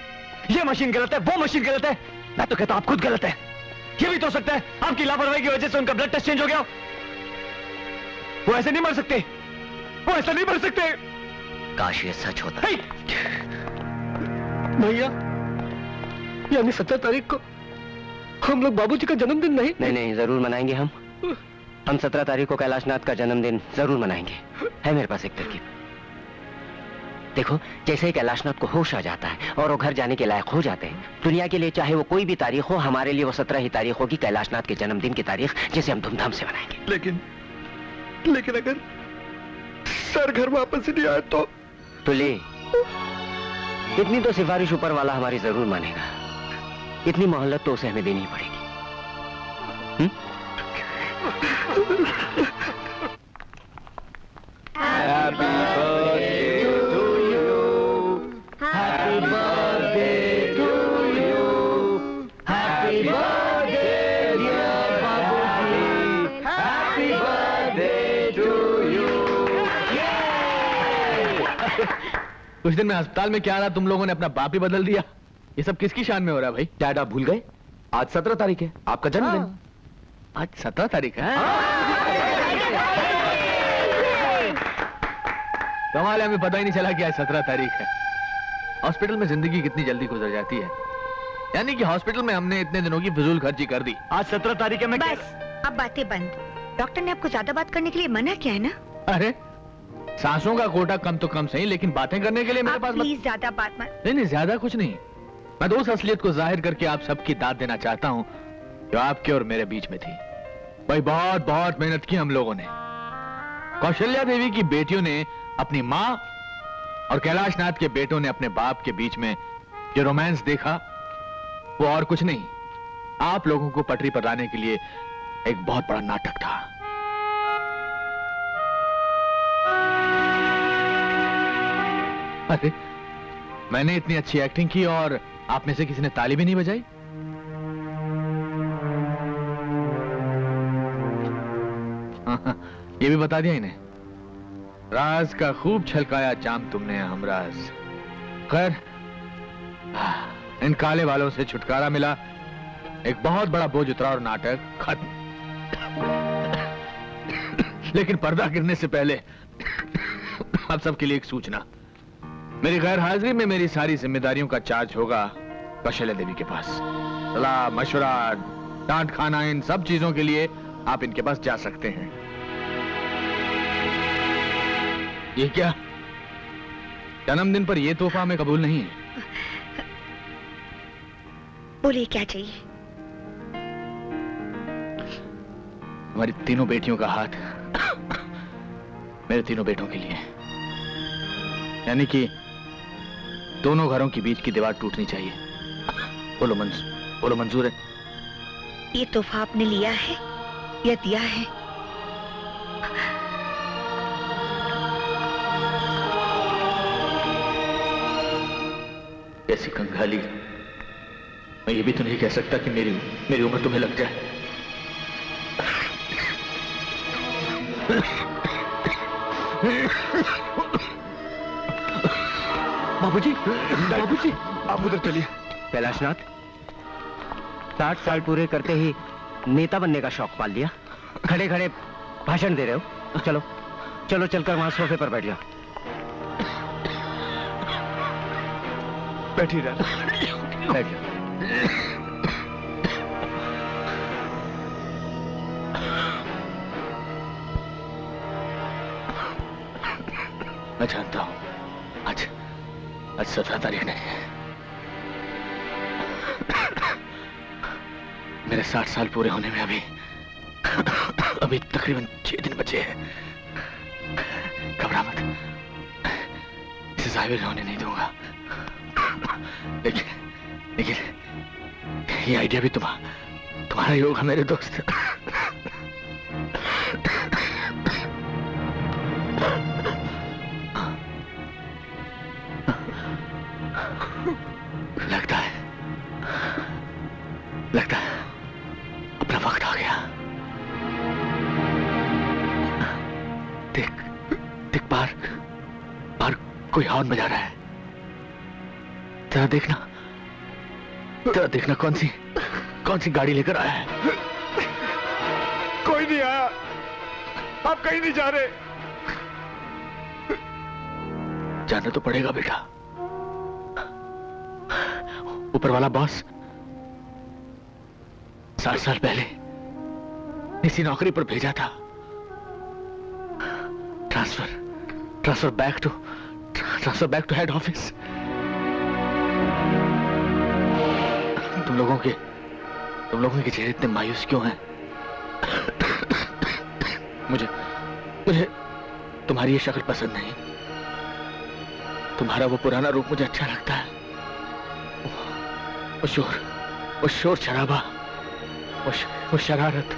ये मशीन गलत है, वो मशीन गलत है। मैं तो कहता हूं आप खुद गलत है। ये भी तो हो सकता है आपकी लापरवाही की वजह से उनका ब्लड टेस्ट चेंज हो गया। वो ऐसे नहीं मर सकते, वो ऐसा नहीं मर सकते। काश ये सच होता। भैया, यानी 17 तारीख को हम लोग बाबूजी का जन्मदिन नहीं? नहीं, जरूर मनाएंगे हम 17 तारीख को कैलाशनाथ का जन्मदिन जरूर मनाएंगे। है मेरे पास एक तरकीब। देखो, जैसे ही कैलाशनाथ को होश आ जाता है और वो घर जाने के लायक हो जाते हैं, दुनिया के लिए चाहे वो कोई भी तारीख हो, हमारे लिए वो 17 ही तारीख होगी, कैलाशनाथ के जन्मदिन की तारीख, जिसे हम धूमधाम से मनाएंगे। लेकिन अगर सर घर वापस नहीं आया तो ले इतनी तो सिफारिश ऊपर वाला हमारी जरूर मानेगा। इतनी मोहलत तो उसे हमें देनी ही पड़ेगी। Happy birthday to you. Happy birthday to you. Happy birthday dear Babuji. Happy birthday to you. कुछ दिन में अस्पताल में क्या रहा, तुम लोगों ने अपना बाप ही बदल दिया। ये सब किसकी शान में हो रहा है भाई? डैड आप भूल गए, आज 17 तारीख है, आपका जन्मदिन। आज 17 तारीख है? कमाल है, हमें पता ही नहीं चला कि आज 17 तारीख है। हॉस्पिटल में जिंदगी कितनी जल्दी गुजर जाती है। यानी कि हॉस्पिटल में हमने इतने दिनों की फिजूल खर्ची कर दी। आज 17 तारीख है। मैं बस अब बातें बंद। डॉक्टर ने आपको ज्यादा बात करने के लिए मना किया है ना? अरे सांसों का कोटा कम तो कम सही, लेकिन बातें करने के लिए मेरे पास प्लीज ज्यादा बात मत। नहीं, ज्यादा कुछ नहीं। मैं तो उस असलियत को जाहिर करके आप सबकी दाद देना चाहता हूँ जो आपके और मेरे बीच में थी। भाई बहुत बहुत मेहनत की हम लोगों ने। कौशल्या देवी की बेटियों ने अपनी माँ और कैलाश नाथ के बेटों ने अपने बाप के बीच में जो रोमांस देखा वो और कुछ नहीं, आप लोगों को पटरी पर लाने के लिए एक बहुत बड़ा नाटक था। अरे मैंने इतनी अच्छी एक्टिंग की और आप में से किसी ने ताली भी नहीं बजाई? ये भी बता दिया इन्हें। राज का खूब छलकाया जाम तुमने हमराज। खैर इन काले वालों से छुटकारा मिला, एक बहुत बड़ा बोझ उतरा और नाटक खत्म। लेकिन पर्दा गिरने से पहले आप सबके लिए एक सूचना। मेरी गैर हाजिरी में मेरी सारी जिम्मेदारियों का चार्ज होगा कौशल्या देवी के पास। सलाह मशवरा डांट खाना इन सब चीजों के लिए आप इनके पास जा सकते हैं। ये क्या? जन्मदिन पर यह तोहफा हमें कबूल नहीं है। बोलिए क्या चाहिए? हमारी तीनों बेटियों का हाथ मेरे तीनों बेटों के लिए, यानी कि दोनों घरों के बीच की दीवार टूटनी चाहिए। बोलो मंजूर है? ये तोहफा आपने लिया है या दिया है? ऐसी कंगाली, मैं ये भी तो नहीं कह सकता कि मेरी उम्र तुम्हें लग जाए। बाबूजी, बाबूजी आप उधर चलिए। कैलाशनाथ, 60 साल पूरे करते ही नेता बनने का शौक पाल लिया। खड़े खड़े भाषण दे रहे हो। चलो चलो चलकर वहां सोफे पर बैठ जाओ। बैठी रह। बैठ जाओ। मैं जानता हूं आज 17 तारीख नहीं है। मेरे 60 साल पूरे होने में अभी तकरीबन 6 दिन बचे हैं। घबरा मत, इसे जाहिर होने नहीं दूंगा। लेकिन ये आइडिया भी तुम्हारा ही होगा मेरे दोस्त। लगता है अपना वक्त आ गया। देख बाहर कोई हॉर्न बजा रहा है। जरा देखना कौन सी गाड़ी लेकर आया है। कोई नहीं आया, आप कहीं नहीं जा रहे। जाना तो पड़ेगा बेटा। ऊपर वाला बॉस 60 साल पहले इसी नौकरी पर भेजा था। Transfer back to head office. तुम लोगों के चेहरे इतने मायूस क्यों हैं? मुझे तुम्हारी ये शक्ल पसंद नहीं। तुम्हारा वो पुराना रूप मुझे अच्छा लगता है। वो शोर शराबा, वो शरारत।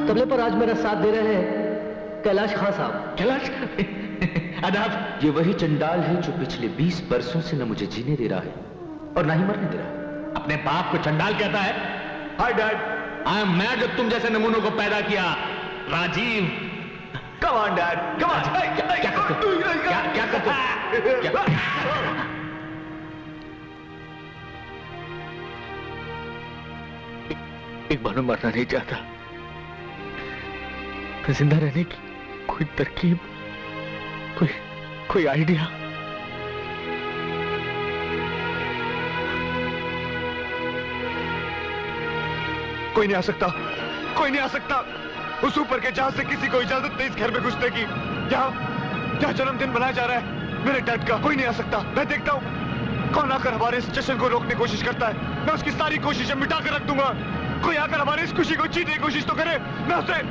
तबले पर आज मेरा साथ दे रहे हैं कैलाश खान साहब। कैलाश आदाब। ये वही चंडाल है जो पिछले 20 बरसों से न मुझे जीने दे रहा है और ना ही मरने दे रहा है। अपने बाप को चंडाल कहता है? Hi dad, I am mad जब तुम जैसे नमूनों को पैदा किया। Rajiv, come on dad, come on. क्या करते हो? क्या करते हो? एक बार मैं मरना नहीं चाहता। जिंदा रहने की कोई तरकीब, कोई आइडिया? कोई नहीं आ सकता, कोई नहीं आ सकता। उस ऊपर के जहाज से किसी को इजाजत नहीं इस घर में घुसने की। जहाँ जन्मदिन मनाया जा रहा है मेरे डैड का, कोई नहीं आ सकता। मैं देखता हूँ कौन आकर हमारे इस जश्न को रोकने की कोशिश करता है। मैं उसकी सारी कोशिशें मिटा कर रख दूंगा। कोई आकर हमारी इस खुशी को छीनने की कोशिश तो करे, मैं उसे।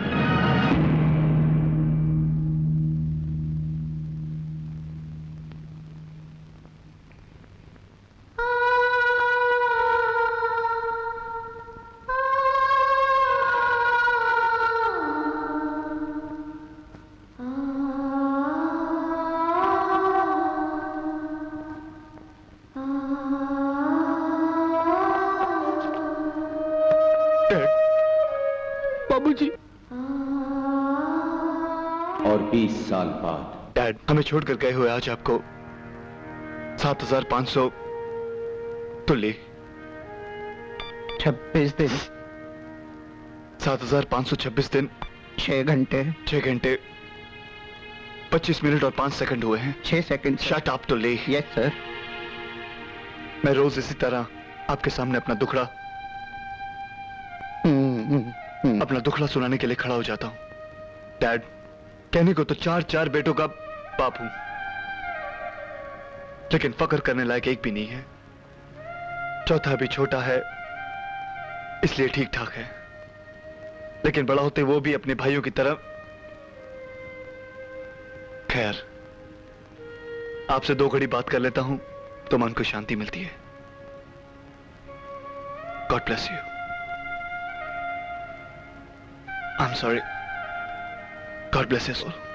बाबूजी। और 20 साल बाद डैड, हमें छोड़कर गए हुए आज आपको 7500 तुल्ली 26 दिन 7526 दिन 6 घंटे 25 मिनट और 5 सेकंड हुए हैं। 6 second. Shut up तुल्ली। Yes sir. मैं रोज इसी तरह आपके सामने अपना दुखड़ा सुनाने के लिए खड़ा हो जाता हूं। डैड, कहने को तो 4 बेटों का बाप हूं, लेकिन फक्र करने लायक एक भी नहीं है। चौथा भी छोटा है इसलिए ठीक ठाक है, लेकिन बड़ा होते वो भी अपने भाइयों की तरह। खैर, आपसे 2 घड़ी बात कर लेता हूं तो मन को शांति मिलती है। God bless you. I'm sorry. God bless you all.